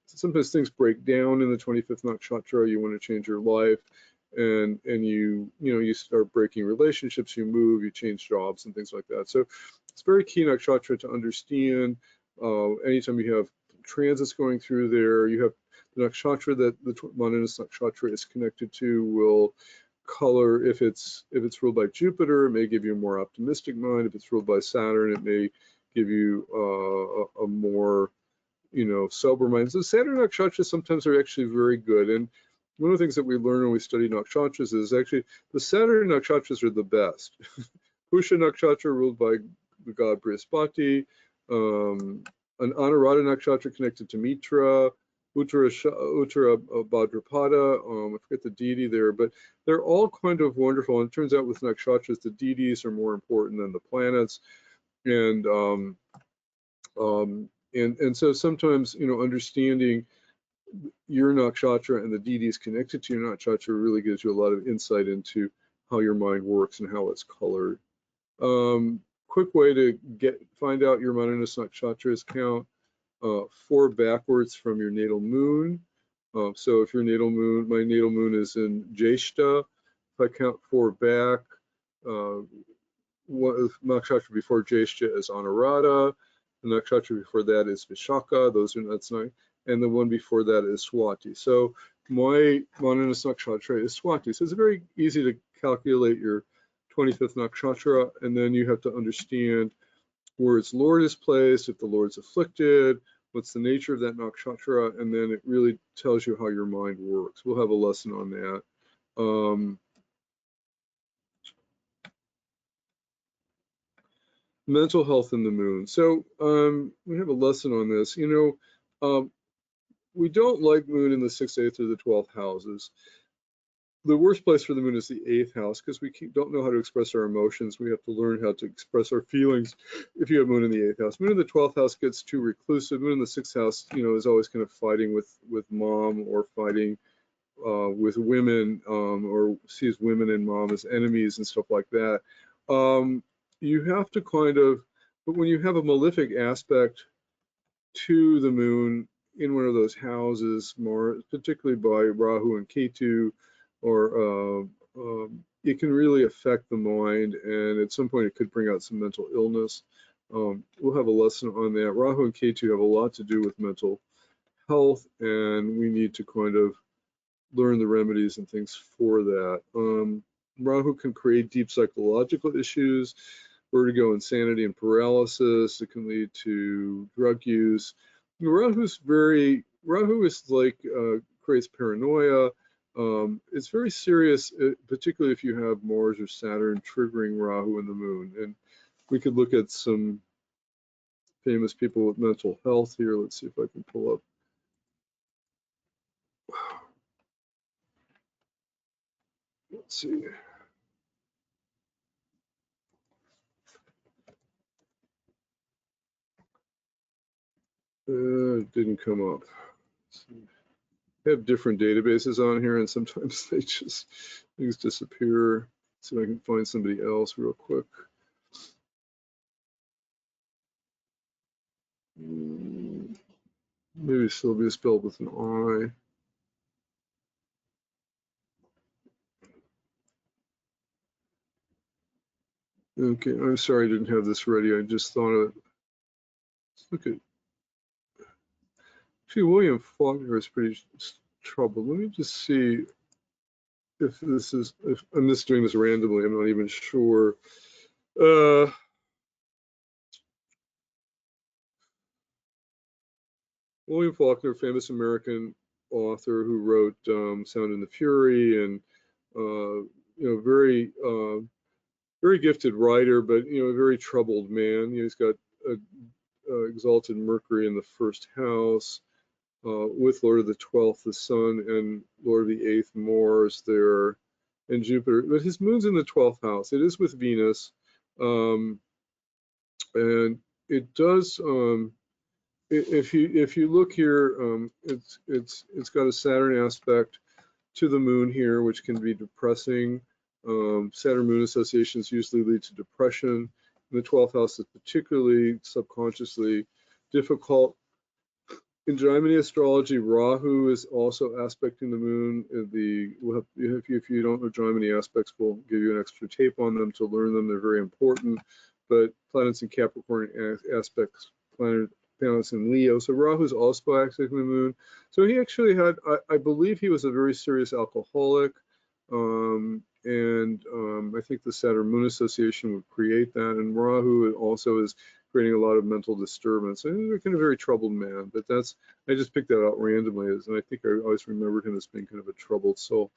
sometimes things break down in the 25th nakshatra. You want to change your life, and you start breaking relationships, you move, you change jobs and things like that. So it's very key nakshatra to understand. Anytime you have transits going through there, you have the nakshatra that the Manana nakshatra is connected to will color. If it's ruled by Jupiter, it may give you a more optimistic mind. If it's ruled by Saturn, it may give you a more sober mind. So Saturn nakshatras sometimes are actually very good. And one of the things that we learn when we study nakshatras is actually the Saturn nakshatras are the best. Pusha nakshatra ruled by the god Brihaspati, an Anuradha nakshatra connected to Mitra, Uttara Bhadrapada, I forget the deity there, but they're all kind of wonderful. And it turns out with nakshatras, the deities are more important than the planets. And so sometimes, understanding your nakshatra and the deities connected to your nakshatra really gives you a lot of insight into how your mind works and how it's colored. Quick way to find out your Manana nakshatra is count 4 backwards from your natal moon. So if your natal moon, my natal moon is in Jeshta, if I count 4 back, nakshatra before Jeshta is Anuradha, the nakshatra before that is Vishaka, that's 9, and the one before that is Swati. So my Manana nakshatra is Swati. So it's very easy to calculate your 25th nakshatra, and then you have to understand where its Lord is placed, if the Lord's afflicted, what's the nature of that nakshatra, and then it really tells you how your mind works. We'll have a lesson on that. Mental health in the moon. So we have a lesson on this. We don't like moon in the 6th, 8th, or the 12th houses. The worst place for the moon is the 8th house because we don't know how to express our emotions. We have to learn how to express our feelings if you have moon in the 8th house. Moon in the 12th house gets too reclusive. Moon in the 6th house, is always kind of fighting with mom or fighting with women or sees women and mom as enemies and stuff like that. You have to but when you have a malefic aspect to the moon in one of those houses, more particularly by Rahu and Ketu, or it can really affect the mind, and at some point it could bring out some mental illness. We'll have a lesson on that. Rahu and Ketu have a lot to do with mental health, and we need to kind of learn the remedies and things for that. Rahu can create deep psychological issues, vertigo, insanity, and paralysis. It can lead to drug use. Rahu is like creates paranoia. It's very serious, particularly if you have Mars or Saturn triggering Rahu in the moon. And we could look at some famous people with mental health here. Let's see if I can pull up. Let's see. It didn't come up. I have different databases on here, and sometimes things disappear. See if I can find somebody else real quick. Maybe Sylvia spelled with an I. Okay, I'm sorry I didn't have this ready. I just thought of it. Let's look at. Actually, William Faulkner is pretty troubled. Let me just see if I'm just doing this randomly. I'm not even sure. William Faulkner, famous American author who wrote Sound and the Fury, and very gifted writer, but a very troubled man. He's got exalted Mercury in the 1st house, with Lord of the 12th, the Sun, and Lord of the 8th, Mars there, and Jupiter. But his moon's in the 12th house. It is with Venus, and it does. If you look here, it's got a Saturn aspect to the moon here, which can be depressing. Saturn moon associations usually lead to depression. In the 12th house is particularly subconsciously difficult In Jaimini astrology, Rahu is also aspecting the moon. If you don't know Jaimini aspects, we'll give you an extra tape on them to learn them. They're very important. But planets in Capricorn aspects planets in Leo. So Rahu is also aspecting the moon. So he actually had, I believe he was a very serious alcoholic. I think the Saturn-Moon association would create that. And Rahu also is creating a lot of mental disturbance. And he's kind of a very troubled man, but I just picked that out randomly, and I think I always remembered him as being kind of a troubled soul.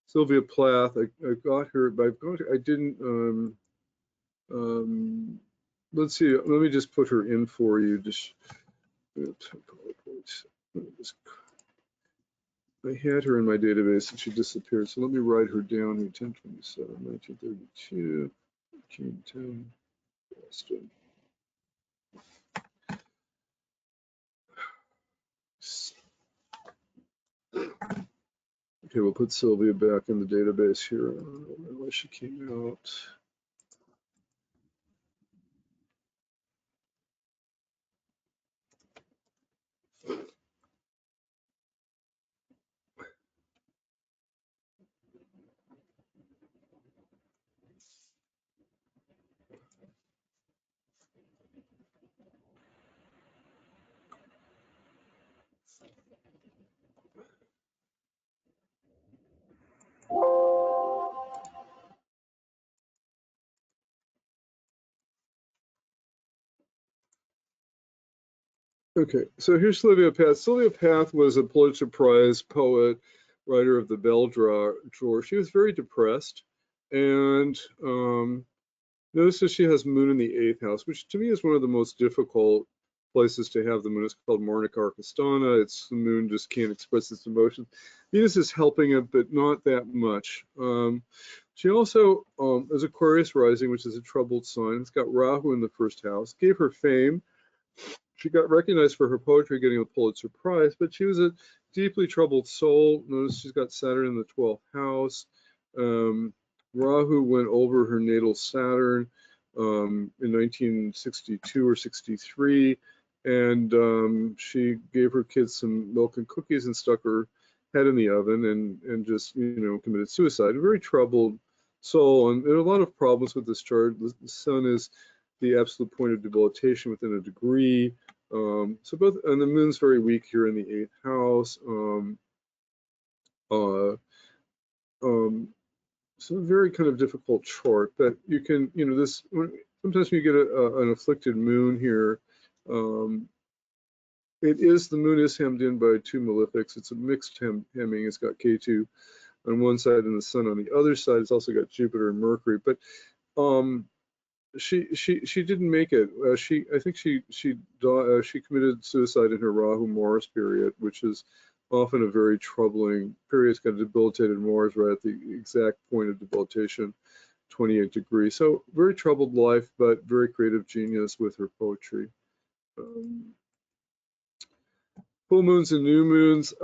Sylvia Plath, I got her, but I didn't, let's see, let me just put her in for you. I had her in my database and she disappeared, so let me write her down here. 10/27, 1932, 10, Boston. Okay, we'll put Sylvia back in the database here. I don't know why she came out. Okay, so here's Sylvia Plath. Sylvia Plath was a Pulitzer Prize poet, writer of the Bell Drawer. She was very depressed, and notice that she has moon in the 8th house, which to me is one of the most difficult places to have the moon. It's called Marnik Arkastana. It's the moon just can't express its emotions. Venus is helping it, but not that much. She also is Aquarius rising, which is a troubled sign. It's got Rahu in the 1st house. Gave her fame. She got recognized for her poetry, getting a Pulitzer Prize, but she was a deeply troubled soul. Notice she's got Saturn in the 12th house. Rahu went over her natal Saturn in 1962 or 63, and she gave her kids some milk and cookies and stuck her head in the oven and just, committed suicide. A very troubled soul, and there are a lot of problems with this chart. The sun is the absolute point of debilitation within a degree. So both, and the moon's very weak here in the 8th house. So a very kind of difficult chart, but you can, sometimes when you get an afflicted moon here, the moon is hemmed in by 2 malefics. It's a mixed hemming. It's got Ketu on one side and the sun on the other side. It's also got Jupiter and Mercury, but she didn't make it. I think she committed suicide in her Rahu Mars period, which is often a very troubling period. It's got debilitated Mars right at the exact point of debilitation, 28 degrees. So very troubled life, but very creative genius with her poetry. Full moons and new moons.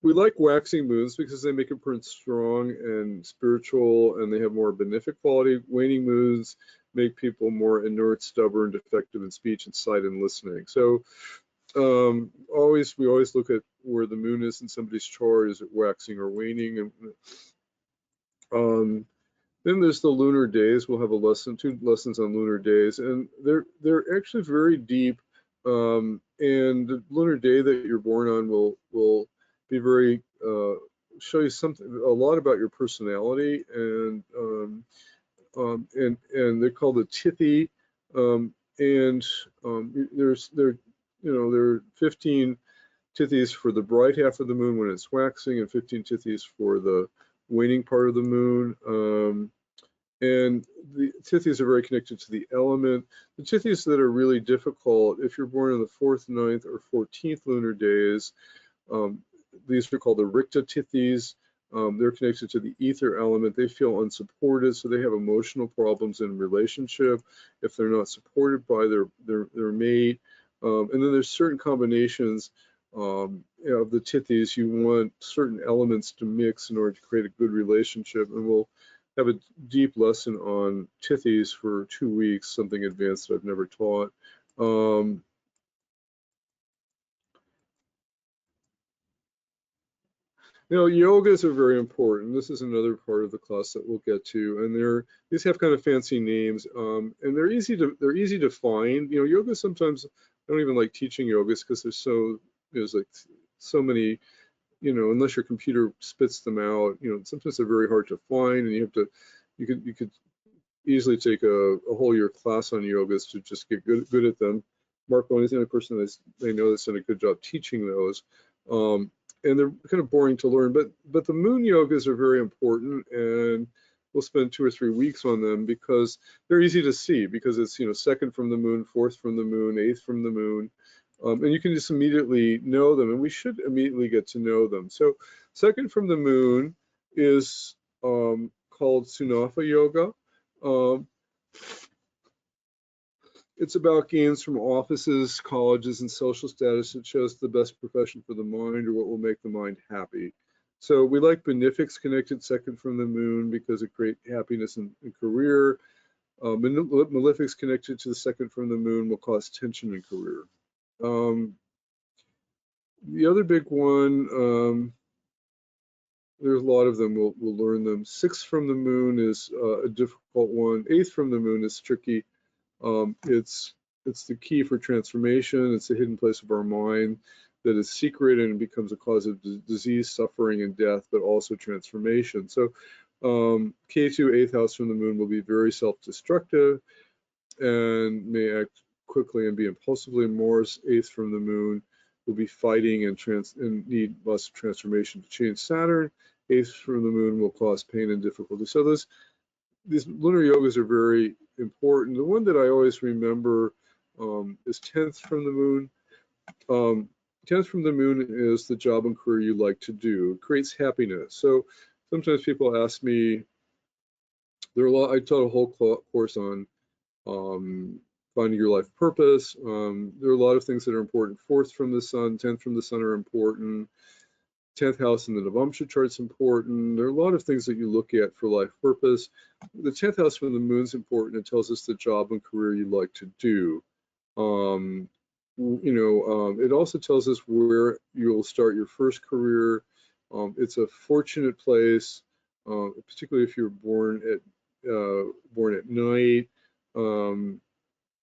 We like waxing moons because they make a print strong and spiritual, and they have more benefic quality. Waning moons make people more inert, stubborn, defective in speech and sight and listening. So we always look at where the moon is in somebody's chart. Is it waxing or waning? And then there's the lunar days. We'll have a lesson, 2 lessons on lunar days, and they're actually very deep. And the lunar day that you're born on will be very show you a lot about your personality, and they're called the Tithi, there are 15 Tithis for the bright half of the moon when it's waxing, and 15 Tithis for the waning part of the moon. And the Tithis are very connected to the element. The Tithis that are really difficult, if you're born on the 4th, 9th, or 14th lunar days, these are called the Rikta Tithis. They're connected to the ether element. They feel unsupported, so they have emotional problems in relationship if they're not supported by their mate. And then there's certain combinations of the Tithis. You want certain elements to mix in order to create a good relationship, and we'll have a deep lesson on tithis for 2 weeks, something advanced that I've never taught. You know, yogas are very important. This is another part of the class that we'll get to, and these have kind of fancy names, and they're easy to find. You know, yoga sometimes I don't even like teaching yogas because there's like so many. You know, unless your computer spits them out, you know, sometimes they're very hard to find, and you could easily take a whole year class on yogas to just get good at them. Mark Boney is the only person I know that's done a good job teaching those. And they're kind of boring to learn, but the moon yogas are very important, and we'll spend 2 or 3 weeks on them because they're easy to see, because it's, you know, 2nd from the moon, 4th from the moon, 8th from the moon, and you can just immediately know them, and we should immediately get to know them. So 2nd from the moon is called Sunafa yoga. It's about gains from offices, colleges, and social status. It shows the best profession for the mind or what will make the mind happy. So we like benefics connected 2nd from the moon because it creates happiness in career. Malefics connected to the 2nd from the moon will cause tension in career. The other big one, there's a lot of them, we'll learn them. 6th from the moon is a difficult one. 8th from the moon is tricky. It's the key for transformation. It's the hidden place of our mind that is secret and becomes a cause of disease, suffering, and death, but also transformation. So K2, 8th house from the moon, will be very self-destructive and may act quickly and be impulsively. Mars, 8th from the moon, will be fighting and need lots of transformation to change. Saturn, 8th from the moon, will cause pain and difficulty. So these lunar yogas are very important. The one that I always remember is 10th from the moon. 10th from the moon is the job and career you like to do. It creates happiness. So sometimes people ask me, I taught a whole course on finding your life purpose. There are a lot of things that are important. 4th from the sun, 10th from the sun are important. 10th house in the navamsha chart is important. There are a lot of things that you look at for life purpose. The 10th house from the moon is important. It tells us the job and career you like to do. It also tells us where you'll start your first career. It's a fortunate place, particularly if you're born at night.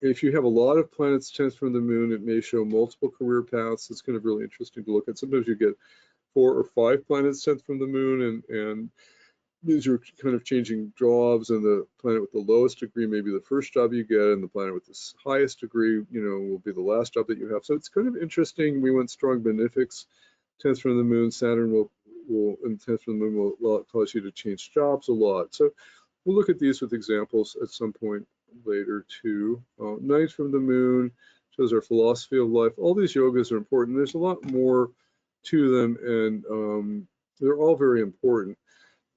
If you have a lot of planets 10th from the moon, it may show multiple career paths. It's kind of really interesting to look at. Sometimes you get 4 or 5 planets 10th from the moon, and these are kind of changing jobs, and the planet with the lowest degree may be the first job you get, and the planet with the highest degree, you know, will be the last job that you have. So it's kind of interesting. We went strong benefics 10th from the moon. Saturn and 10th from the moon will cause you to change jobs a lot. So we'll look at these with examples at some point later too. 9th from the moon shows our philosophy of life. All these yogas are important. There's a lot more to them, and they're all very important.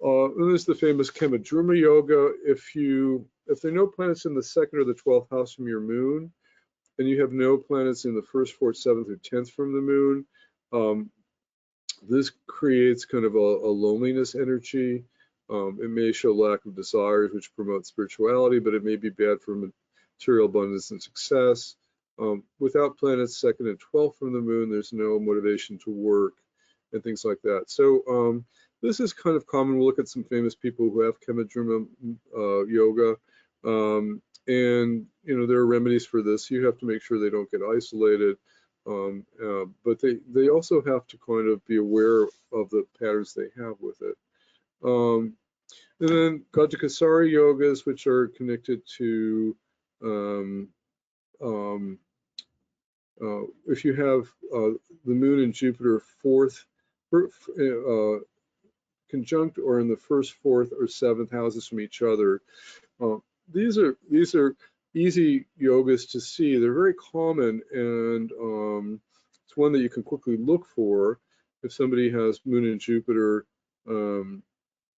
And there's the famous Kemadruma yoga. If there are no planets in the 2nd or the 12th house from your moon, and you have no planets in the 1st, 4th, 7th, or 10th from the moon, this creates kind of a loneliness energy. It may show lack of desires, which promote spirituality, but it may be bad for material abundance and success. Without planets 2nd and 12th from the moon, there's no motivation to work and things like that. So this is kind of common. We'll look at some famous people who have Kemadruma yoga, and you know, there are remedies for this. You have to make sure they don't get isolated, but they also have to kind of be aware of the patterns they have with it. And then Gajasari yogas, which are connected to if you have the moon and Jupiter 4th conjunct or in the 1st, 4th, or 7th houses from each other, these are easy yogas to see. They're very common, and it's one that you can quickly look for. If somebody has moon and Jupiter in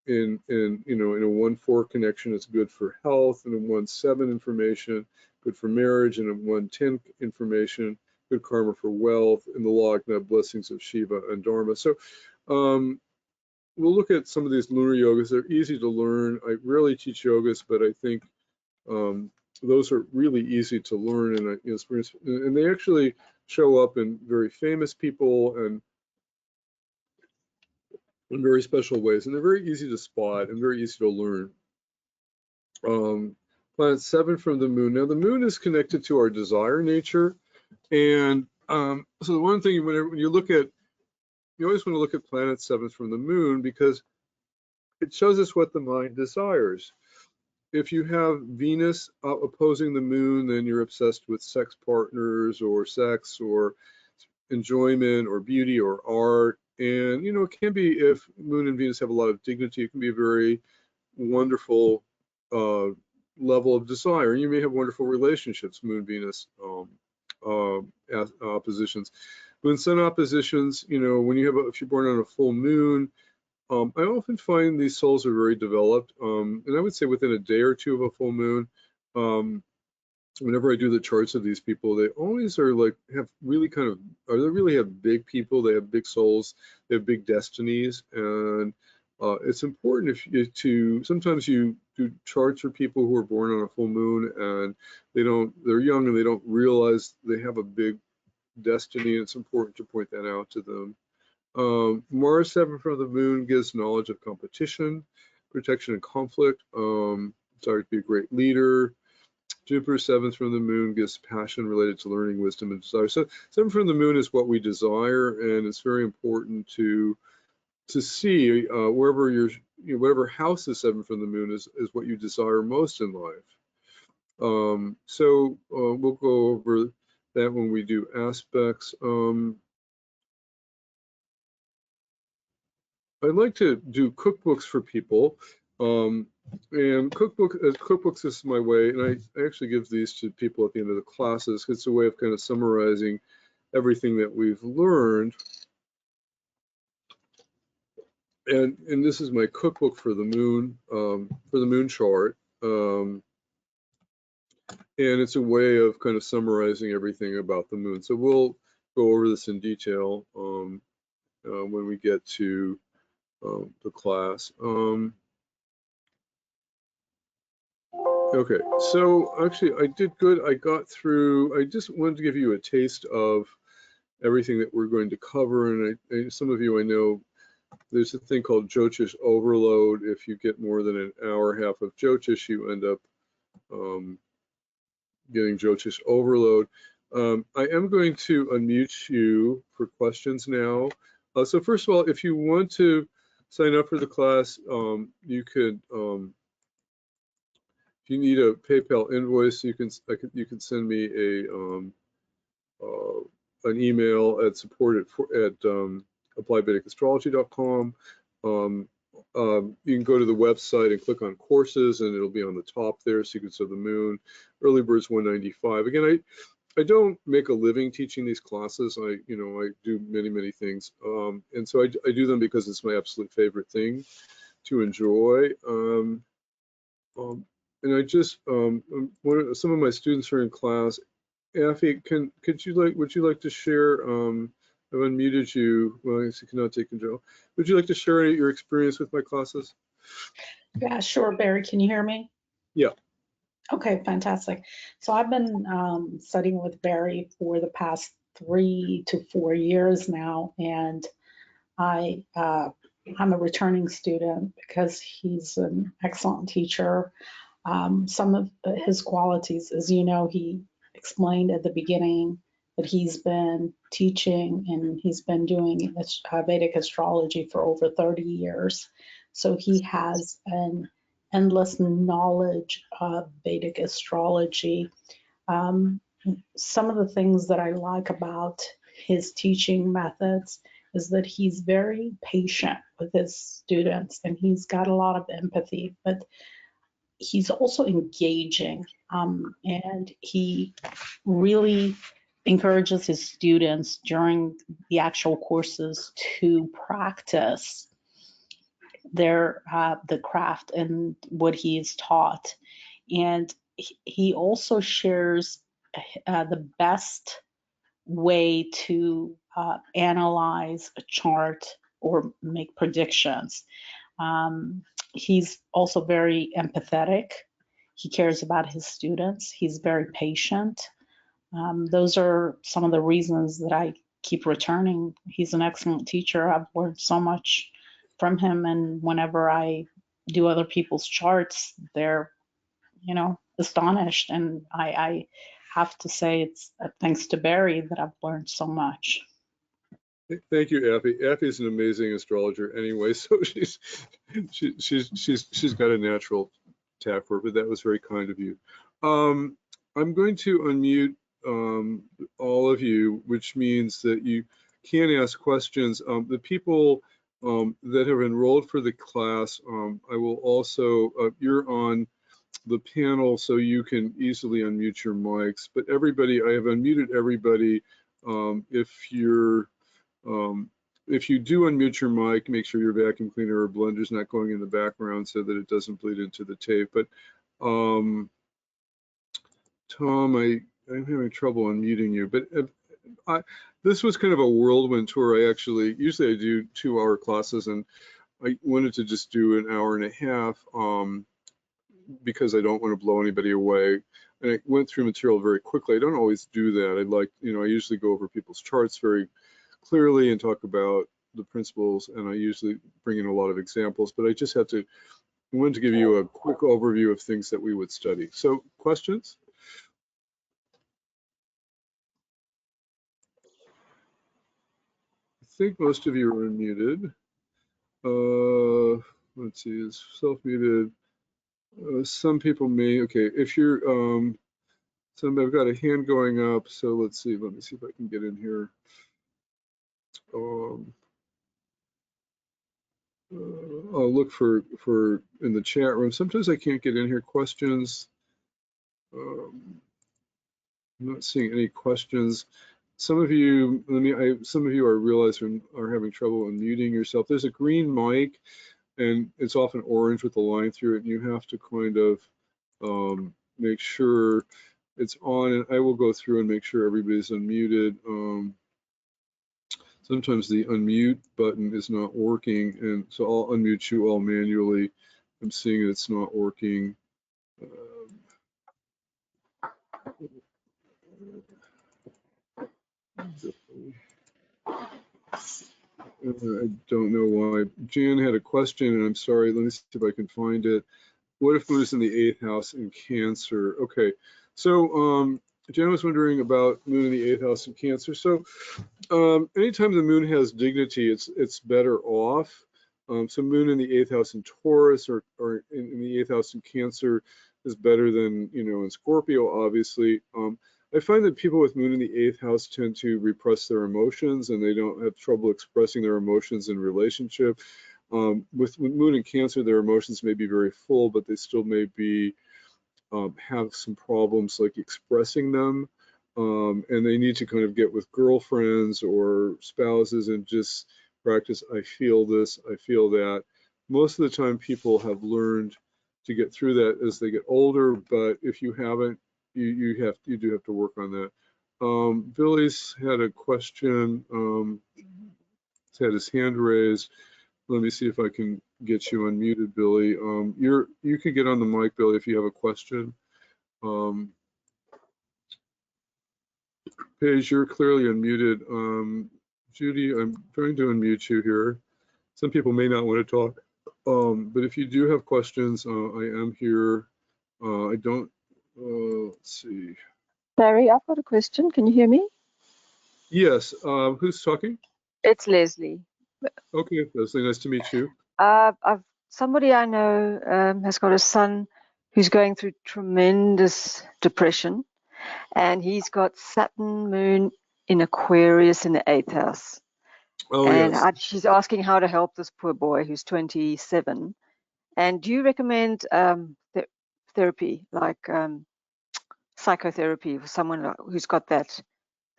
a 1-4 connection, it's good for health, and a 1-7 information, good for marriage, and a 1-10 information, good karma for wealth, and the Lagna, blessings of Shiva and Dharma. So we'll look at some of these lunar yogas. They're easy to learn. I rarely teach yogas, but I think those are really easy to learn, and and they actually show up in very famous people and in very special ways, and they're very easy to spot and very easy to learn. Planet 7 from the moon. Now the moon is connected to our desire nature, and so the one thing when you look at, you always want to look at planet 7 from the moon because it shows us what the mind desires. If you have Venus opposing the moon, then you're obsessed with sex partners or sex or enjoyment or beauty or art. And, you know, it can be, if moon and Venus have a lot of dignity, it can be a very wonderful level of desire. And you may have wonderful relationships, moon, Venus oppositions. Moon, sun oppositions, you know, when you have, if you're born on a full moon, I often find these souls are very developed, and I would say within a day or two of a full moon, whenever I do the charts of these people, they always are like, have really kind of, or they really have big people, they have big souls, they have big destinies, and it's important sometimes you do charts for people who are born on a full moon and they're young and they don't realize they have a big destiny, and it's important to point that out to them. Mars 7 from the moon gives knowledge of competition, protection, and conflict. Desire to be a great leader. Jupiter 7 from the moon gives passion related to learning, wisdom, and desire. So 7 from the moon is what we desire, and it's very important to see wherever whatever house is 7 from the moon is what you desire most in life. So we'll go over that when we do aspects. I'd like to do cookbooks for people, and cookbooks is my way, and I actually give these to people at the end of the classes. It's a way of kind of summarizing everything that we've learned. And this is my cookbook for the moon chart, and it's a way of kind of summarizing everything about the moon. So we'll go over this in detail when we get to the class. Okay, so actually I did good. I got through, I just wanted to give you a taste of everything that we're going to cover. And some of you I know, there's a thing called Jyotish overload. If you get more than an hour and a half of Jyotish, you end up getting Jyotish overload. I am going to unmute you for questions now. So first of all, if you want to sign up for the class, you could, if you need a PayPal invoice, you can send me an email at support@appliedvedicastrology.com. You can go to the website and click on courses, and it'll be on the top there. Secrets of the Moon, Early Birds 195. Again, I don't make a living teaching these classes. I do many things, and so I do them because it's my absolute favorite thing to enjoy. And I just some of my students are in class. Afi, would you like to share? I've unmuted you. Well, I guess you cannot take control. Would you like to share your experience with my classes? Yeah, sure, Barry. Can you hear me? Yeah. Okay, fantastic. So I've been studying with Barry for the past 3 to 4 years now, and I'm a returning student because he's an excellent teacher. Some of his qualities, as you know, he explained at the beginning that he's been teaching and he's been doing Vedic astrology for over 30 years. So he has an endless knowledge of Vedic astrology. Some of the things that I like about his teaching methods is that he's very patient with his students and he's got a lot of empathy, but he's also engaging, and he really encourages his students during the actual courses to practice the craft and what he is taught. And he also shares the best way to analyze a chart or make predictions. He's also very empathetic. He cares about his students. He's very patient. Those are some of the reasons that I keep returning. He's an excellent teacher. I've learned so much from him, and whenever I do other people's charts, they're, astonished. And I have to say it's thanks to Barry that I've learned so much. Thank you, Affy. Affy's an amazing astrologer anyway, so she's got a natural tact for it, but that was very kind of you. I'm going to unmute all of you, which means that you can ask questions. The people that have enrolled for the class, I will also, you're on the panel, so you can easily unmute your mics, but everybody, I have unmuted everybody. If you do unmute your mic, make sure your vacuum cleaner or blender's not going in the background so that it doesn't bleed into the tape. But Tom, I'm having trouble unmuting you, but this was kind of a whirlwind tour. Usually I do 2-hour classes, and I wanted to just do an hour and a half because I don't want to blow anybody away. And I went through material very quickly. I don't always do that. I usually go over people's charts very clearly and talk about the principles, and I usually bring in a lot of examples, but I wanted to give you a quick overview of things that we would study. So, questions? I think most of you are unmuted. Let's see, is self-muted. Some people may, okay, if you're, I've got a hand going up, so let me see if I can get in here. I'll look for in the chat room. Sometimes I can't get in here. Questions. I'm not seeing any questions. Some of you, I realize are having trouble unmuting yourself. There's a green mic, and it's often orange with a line through it, and you have to kind of make sure it's on. And I will go through and make sure everybody's unmuted. Sometimes the unmute button is not working, and so I'll unmute you all manually. I'm seeing it's not working. I don't know why. Jan had a question, and I'm sorry. Let me see if I can find it. What if Moon is in the 8th house in Cancer? Okay, so Jan was wondering about Moon in the 8th house in Cancer. So anytime the Moon has dignity, it's better off. So Moon in the 8th house in Taurus or in the 8th house in Cancer is better than, in Scorpio, obviously. I find that people with Moon in the 8th house tend to repress their emotions, and they don't have trouble expressing their emotions in relationship. With Moon in Cancer, their emotions may be very full, but they still may be have some problems like expressing them, and they need to kind of get with girlfriends or spouses and just practice, I feel this, I feel that. Most of the time people have learned to get through that as they get older, but if you haven't, you do have to work on that. Billy's had a question, he's had his hand raised. Let me see if I can get you unmuted, Billy. You can get on the mic, Billy, if you have a question. Paige, you're clearly unmuted. Judy, I'm trying to unmute you here. Some people may not want to talk, but if you do have questions, I am here. I don't, let's see. Barry, I've got a question. Can you hear me? Yes, who's talking? It's Leslie. Okay, Leslie, nice to meet you. Somebody I know has got a son who's going through tremendous depression, and he's got Saturn moon in Aquarius in the 8th house. Oh, and yes. She's asking how to help this poor boy who's 27. And do you recommend therapy, like psychotherapy, for someone who's got that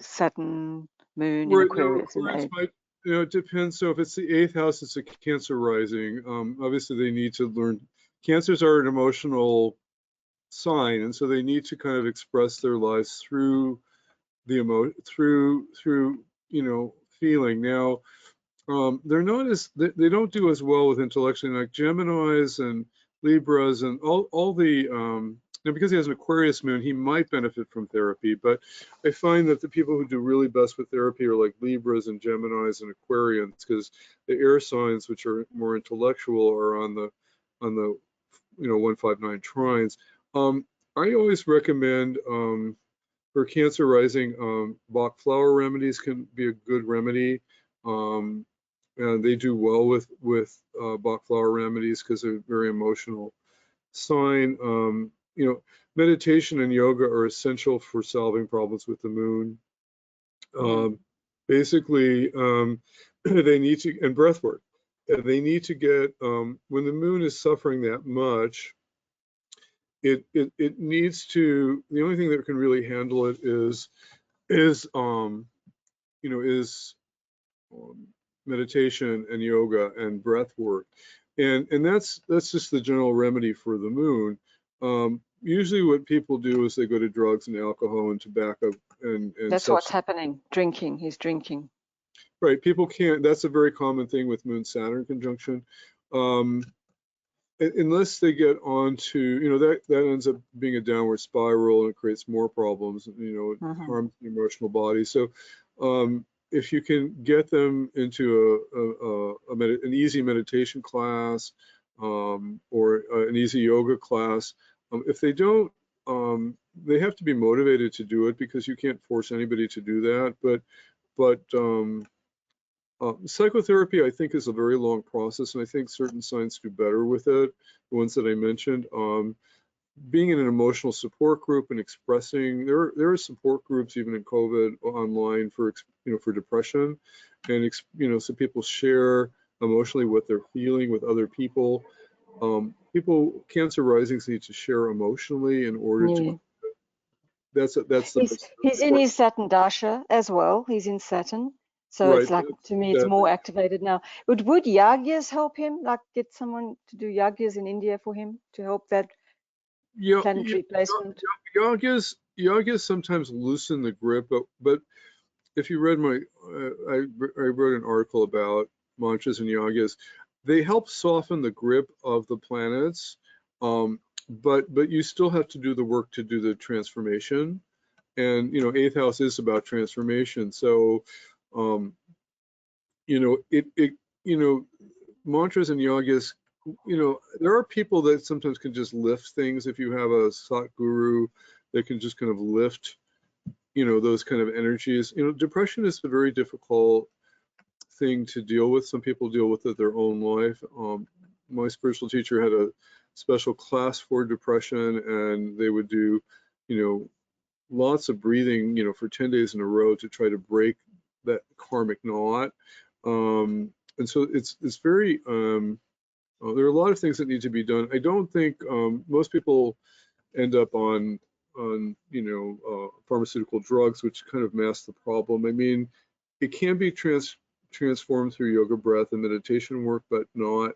Saturn moon in Aquarius in the 8th? It depends. So if it's the 8th house, it's a Cancer rising. Obviously, they need to learn. Cancers are an emotional sign, and so they need to kind of express their lives through the through feeling. Now, they're not as, they don't do as well with intellectually, like Geminis and Libras and all the, now because he has an Aquarius moon, he might benefit from therapy, but I find that the people who do really best with therapy are like Libras and Geminis and Aquarians, because the air signs, which are more intellectual, are on the 159 trines. I always recommend for Cancer rising, Bach flower remedies can be a good remedy. And they do well with Bach flower remedies because they're very emotional sign. Meditation and yoga are essential for solving problems with the moon. Basically, they need to, and breath work. They need to get, when the moon is suffering that much, it needs to, the only thing that can really handle it is meditation and yoga and breath work, and that's just the general remedy for the moon. Usually what people do is they go to drugs and alcohol and tobacco and that's what's happening. Drinking, he's drinking. Right, people can't, that's a very common thing with Moon Saturn conjunction. Unless they get onto, that ends up being a downward spiral and it creates more problems, it harms the emotional body. So if you can get them into an easy meditation class or an easy yoga class, if they don't, they have to be motivated to do it because you can't force anybody to do that. But psychotherapy, I think, is a very long process, and I think certain signs do better with it, the ones that I mentioned. Being in an emotional support group and expressing, there are support groups even in COVID online for depression, and so people share emotionally what they're feeling with other people. Cancer risings need to share emotionally in order to. That's he's in his Saturn dasha as well. He's in Saturn, so right. It's like, to me, it's more activated now. Would yagyas help him? Like get someone to do yagyas in India for him to help that planetary placement? Yagyas sometimes loosen the grip, but if you read I wrote an article about mantras and yagyas. They help soften the grip of the planets, but you still have to do the work to do the transformation. And 8th house is about transformation. So mantras and yagyas, there are people that sometimes can just lift things. If you have a Sat guru that can just kind of lift those kind of energies. Depression is a very difficult thing to deal with. Some people deal with it their own life. My spiritual teacher had a special class for depression, and they would do lots of breathing for 10 days in a row to try to break that karmic knot. And so it's very there are a lot of things that need to be done. I don't think most people end up on pharmaceutical drugs, which kind of mask the problem. I mean, it can be transformed through yoga, breath, and meditation work, but not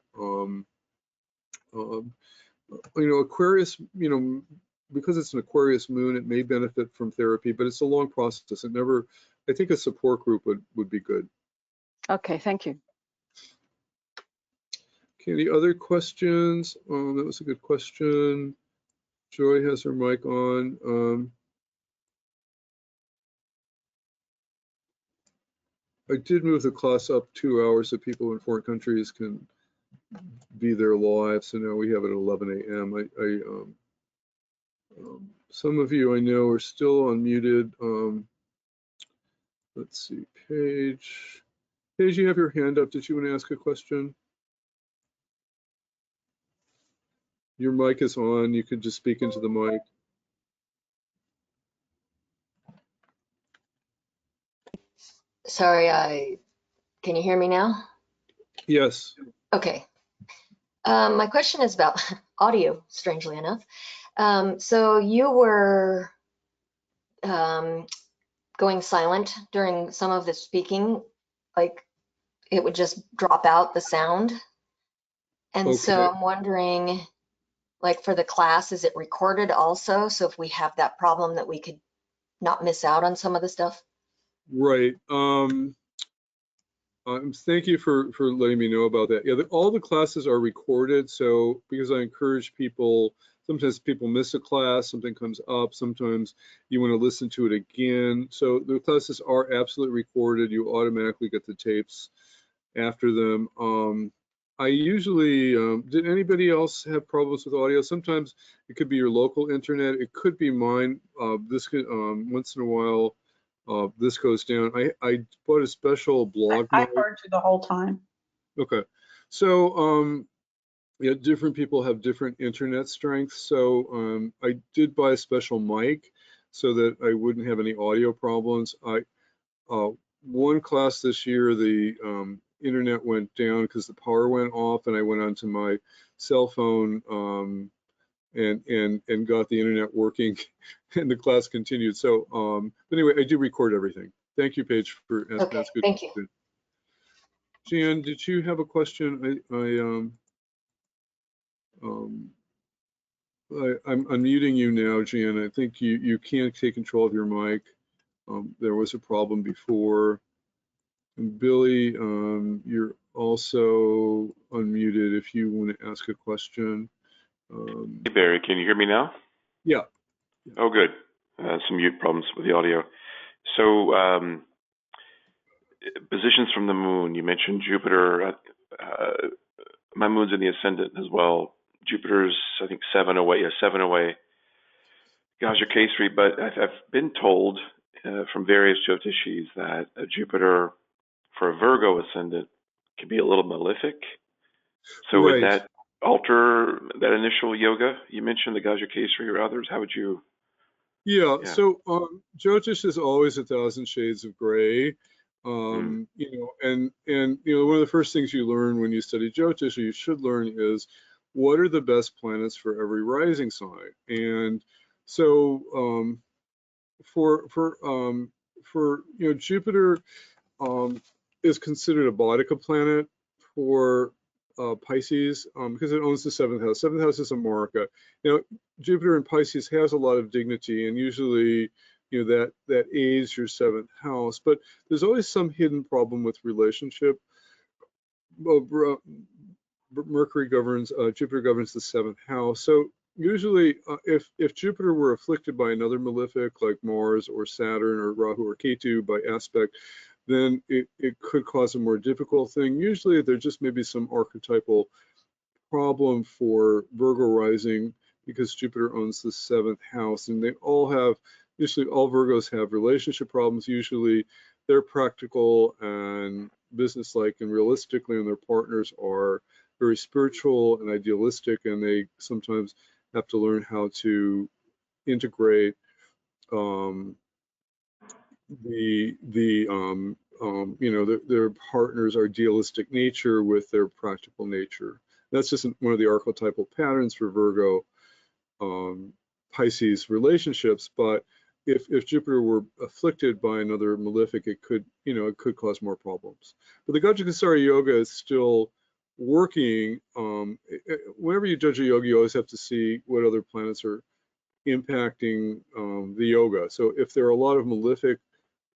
Aquarius, because it's an Aquarius moon, it may benefit from therapy, but it's a long process. I think a support group would be good. Okay, thank you. Okay, any other questions? That was a good question. Joy has her mic on. I did move the class up 2 hours so people in foreign countries can be there live. So now we have it at 11 a.m. Some of you I know are still unmuted. Let's see, Paige. Paige, you have your hand up. Did you want to ask a question? Your mic is on. You could just speak into the mic. Sorry, can you hear me now? Yes. Okay. My question is about audio, strangely enough. So you were going silent during some of the speaking, like it would just drop out the sound. And okay. So I'm wondering, like for the class, is it recorded also? So if we have that problem that we could not miss out on some of the stuff? Right. Thank you for letting me know about that. Yeah, all the classes are recorded, so because I encourage people, sometimes people miss a class, something comes up, sometimes you want to listen to it again. So the classes are absolutely recorded. You automatically get the tapes after them. I usually, did anybody else have problems with audio? Sometimes it could be your local internet. It could be mine. This could, once in a while, this goes down. I bought a special blog I mic. heard you the whole time. Okay. So, yeah, different people have different internet strengths. So I did buy a special mic so that I wouldn't have any audio problems. One class this year, the internet went down because the power went off, and I went onto my cell phone and got the internet working, and the class continued. So, but anyway, I do record everything. Thank you, Paige, for asking. Okay, That's good. thank you. Jan, did you have a question? I'm unmuting you now, Jan. I think you can't take control of your mic. There was a problem before. And Billy, you're also unmuted if you want to ask a question. Hey Barry, can you hear me now? Yeah. Oh, good. Some mute problems with the audio. So, positions from the moon. You mentioned Jupiter. My moon's in the ascendant as well. Jupiter's, I think, 7 away. Yeah, 7 away. Gaja Kesari. But I've been told from various Jyotishis that a Jupiter for a Virgo ascendant can be a little malefic. So Right. would that alter that initial yoga you mentioned, the Gaja Kesari or others? How would you? Yeah. Yeah. So Jyotish is always 1,000 shades of gray. You know, and you know, one of the first things you learn when you study Jyotish, or you should learn, is what are the best planets for every rising sign. And so for you know, Jupiter is considered a Boudica planet for Pisces because it owns the 7th house. 7th house is a Marika. You know, Jupiter in Pisces has a lot of dignity, and usually, you know, that aids your 7th house. But there's always some hidden problem with relationship. Mercury governs, Jupiter governs the 7th house. So usually, if Jupiter were afflicted by another malefic like Mars or Saturn or Rahu or Ketu by aspect, then it could cause a more difficult thing. Usually there just may be some archetypal problem for Virgo rising because Jupiter owns the 7th house, and they all have, usually all Virgos have relationship problems. Usually they're practical and businesslike and realistically, and their partners are very spiritual and idealistic, and they sometimes have to learn how to integrate you know, their partner's idealistic nature with their practical nature. That's just one of the archetypal patterns for Virgo Pisces relationships. But if Jupiter were afflicted by another malefic, it could, you know, it could cause more problems. But the Gaja Kesari yoga is still working. Whenever you judge a yoga, you always have to see what other planets are impacting the yoga. So if there are a lot of malefic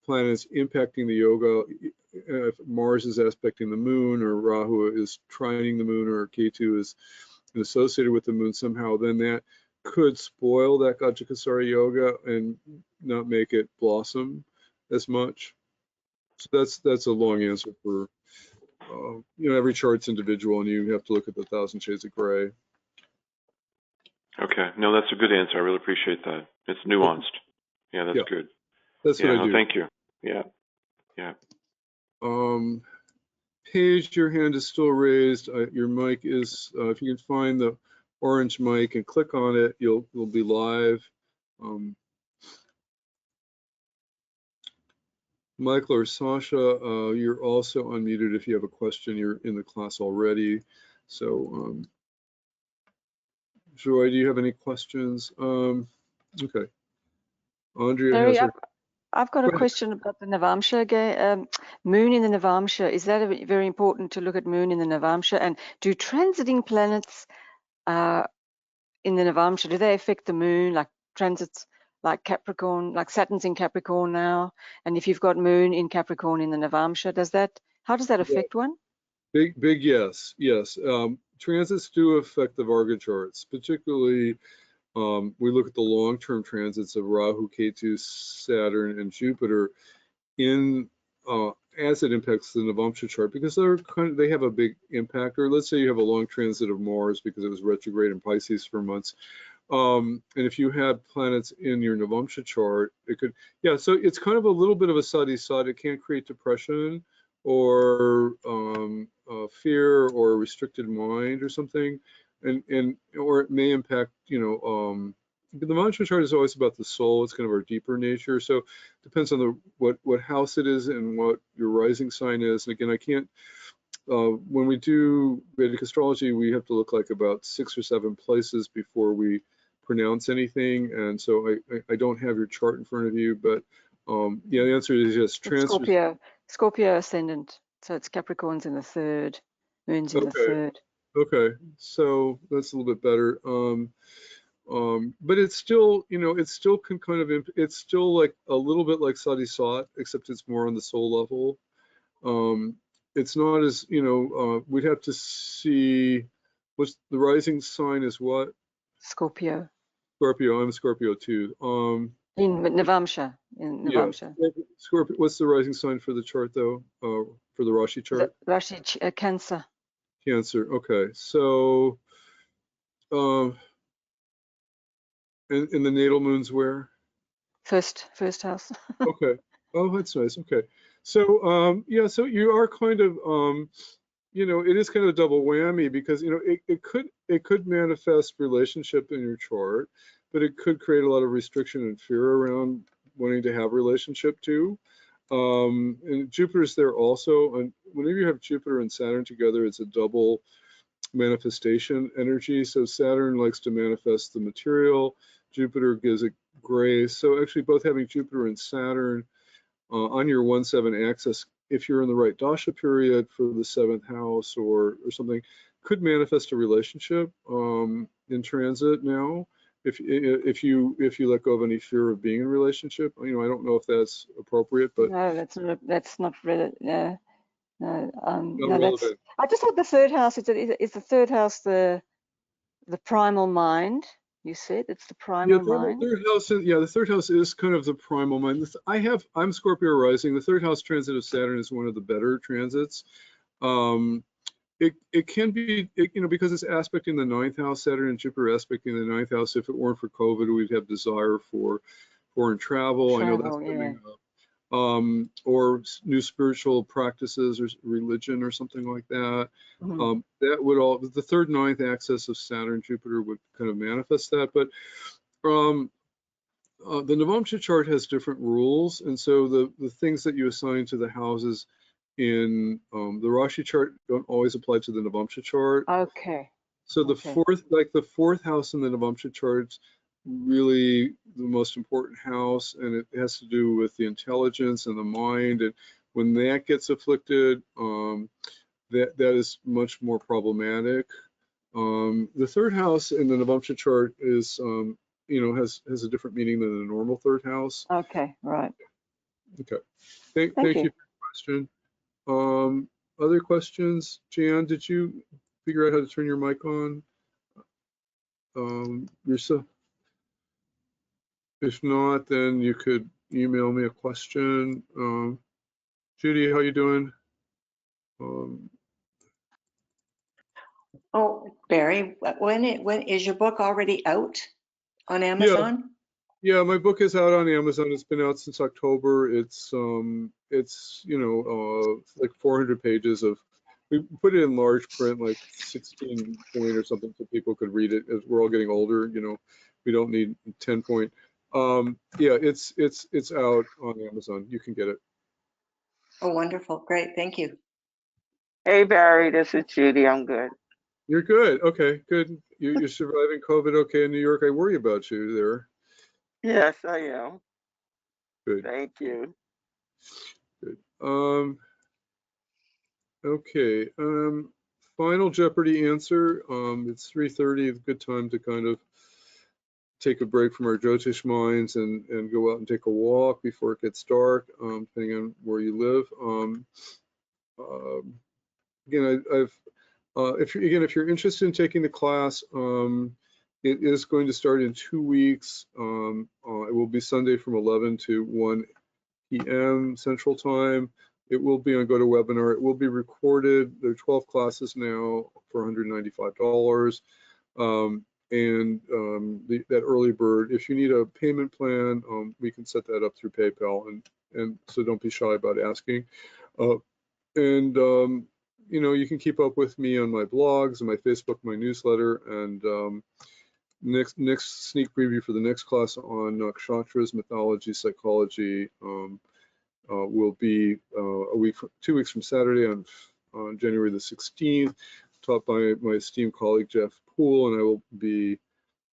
planets impacting the yoga, if Mars is aspecting the moon, or Rahu is trining the moon, or Ketu is associated with the moon somehow, then that could spoil that Gaja Kesari yoga and not make it blossom as much. So that's a long answer for, you know, every chart's individual, and you have to look at the 1,000 shades of gray. Okay. No, that's a good answer. I really appreciate that. It's nuanced. Yeah, that's good. That's what I do. Thank you. Yeah. Yeah. Paige, your hand is still raised. Your mic is, if you can find the orange mic and click on it, you'll be live. Michael or Sasha, you're also unmuted if you have a question. You're in the class already. So, Joy, do you have any questions? Okay. Andrea has her. I've got a question about the navamsha again. Moon in the navamsha, is that very important to look at moon in the navamsha? And do transiting planets in the navamsha, do they affect the moon, like transits like Capricorn, like Saturn's in Capricorn now? And if you've got moon in Capricorn in the navamsha, does that How does that affect one? Big yes. Transits do affect the Varga charts, particularly we look at the long-term transits of Rahu, Ketu, Saturn, and Jupiter in as it impacts the Navamsha chart, because they have a big impact. Or let's say you have a long transit of Mars because it was retrograde in Pisces for months. And if you had planets in your Navamsha chart, it could, so it's kind of a little bit of a sadi side. It can create depression or fear or a restricted mind or something, or it may impact, the mantra chart is always about the soul. It's kind of our deeper nature. So it depends on what house it is and what your rising sign is. And again, I can't, when we do Vedic astrology, we have to look like about 6 or 7 places before we pronounce anything. And so I don't have your chart in front of you, but the answer is yes. Scorpio ascendant. So it's Capricorns in the 3rd, Moon's in the 3rd. Okay, so that's a little bit better. But it's still, it still can kind of, it's still like a little bit like Sadi Sat, except it's more on the soul level. It's not as, we'd have to see, what's the rising sign is what? Scorpio. Scorpio, I'm Scorpio too. In Navamsha. Scorpio, what's the rising sign for the chart though? For the Rashi chart? Rashi, Cancer. Cancer, okay. So, and the natal moon's where? First house. Okay. Oh, that's nice. Okay. So, so you are kind of, it is kind of a double whammy because, it could manifest relationship in your chart, but it could create a lot of restriction and fear around wanting to have relationship too. And Jupiter's there also. And whenever you have Jupiter and Saturn together, it's a double manifestation energy. So Saturn likes to manifest the material. Jupiter gives it grace. So actually both having Jupiter and Saturn on your 1-7 axis, if you're in the right dasha period for the 7th house or something, could manifest a relationship in transit now. If you let go of any fear of being in a relationship, I don't know if that's appropriate, but no, that's not really. No, relevant. I just thought the 3rd house is the 3rd house the primal mind. You said it's the primal mind. The 3rd house is kind of the primal mind. I'm Scorpio rising. The 3rd house transit of Saturn is one of the better transits. It can be, because it's aspecting the 9th house, Saturn and Jupiter aspecting the 9th house. If it weren't for COVID, we'd have desire for foreign travel. I know that's coming up. Or new spiritual practices or religion or something like that. Mm-hmm. That would all, the 3rd, 9th axis of Saturn, Jupiter would kind of manifest that. But the Navamsha chart has different rules. And so the things that you assign to the houses in the Rashi chart don't always apply to the Navamsha chart. Okay. So the 4th house in the Navamsha chart's really the most important house, and it has to do with the intelligence and the mind. And when that gets afflicted, that is much more problematic. The 3rd house in the Navamsha chart is, has a different meaning than the normal 3rd house. Okay, right. Okay. Thank you for your question. Other questions? Jan, did you figure out how to turn your mic on? If not, then you could email me a question. Judy, how you doing? Oh, Barry, when is your book already out on Amazon? Yeah, my book is out on Amazon. It's been out since October. It's like 400 pages of, we put it in large print, like 16 point or something, so people could read it. As we're all getting older, we don't need 10 point. It's out on Amazon. You can get it. Oh, wonderful. Great. Thank you. Hey, Barry, this is Judy. I'm good. You're good. Okay, good. You're surviving COVID okay in New York. I worry about you there. Yes, I am. Good. Thank you. Good. Okay. Final Jeopardy answer. It's 3:30. It's a good time to kind of take a break from our Jyotish minds and go out and take a walk before it gets dark, depending on where you live. again, if you're interested in taking the class, it is going to start in 2 weeks. It will be Sunday from 11 to 1 p.m. Central Time. It will be on GoToWebinar. It will be recorded. There are 12 classes now for $195. That early bird, if you need a payment plan, we can set that up through PayPal, and so don't be shy about asking. You know, you can keep up with me on my blogs and my Facebook, my newsletter, and next sneak preview for the next class on nakshatras, mythology, psychology will be 2 weeks from Saturday on January the 16th, taught by my esteemed colleague Jeff Poole, and I will be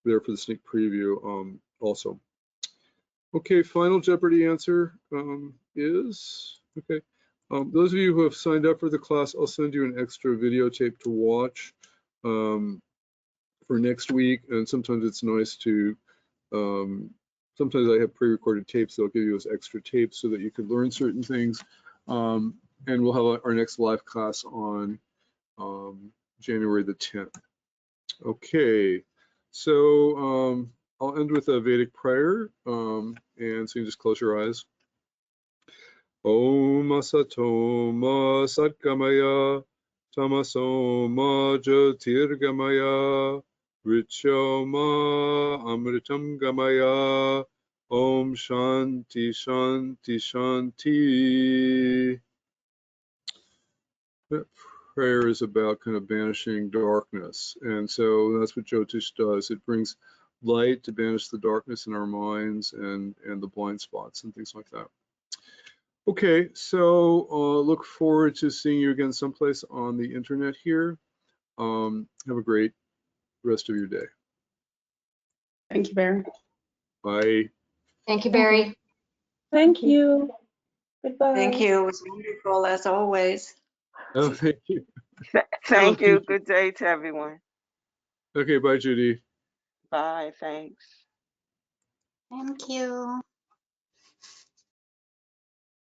there for the sneak preview also. Okay, final Jeopardy answer is, okay. Those of you who have signed up for the class, I'll send you an extra videotape to watch for next week. And sometimes it's nice to, sometimes I have pre-recorded tapes that'll give you as extra tapes so that you can learn certain things. And we'll have our next live class on January the 10th. Okay, so I'll end with a Vedic prayer. And so you can just close your eyes. Om Asatoma Satgamaya Tamasoma Jyotirgamaya Richoma Amritam Gamaya Om Shanti Shanti Shanti. That prayer is about kind of banishing darkness, and so that's what Jyotish does. It brings light to banish the darkness in our minds and the blind spots and things like that. Okay, so look forward to seeing you again someplace on the internet here. Have a great rest of your day. Thank you, Barry. Bye. Thank you, Barry. Thank you. Goodbye. Thank you. It was wonderful as always. Oh, thank you. Thank you. Good day to everyone. Okay, bye, Judy. Bye. Thanks. Thank you.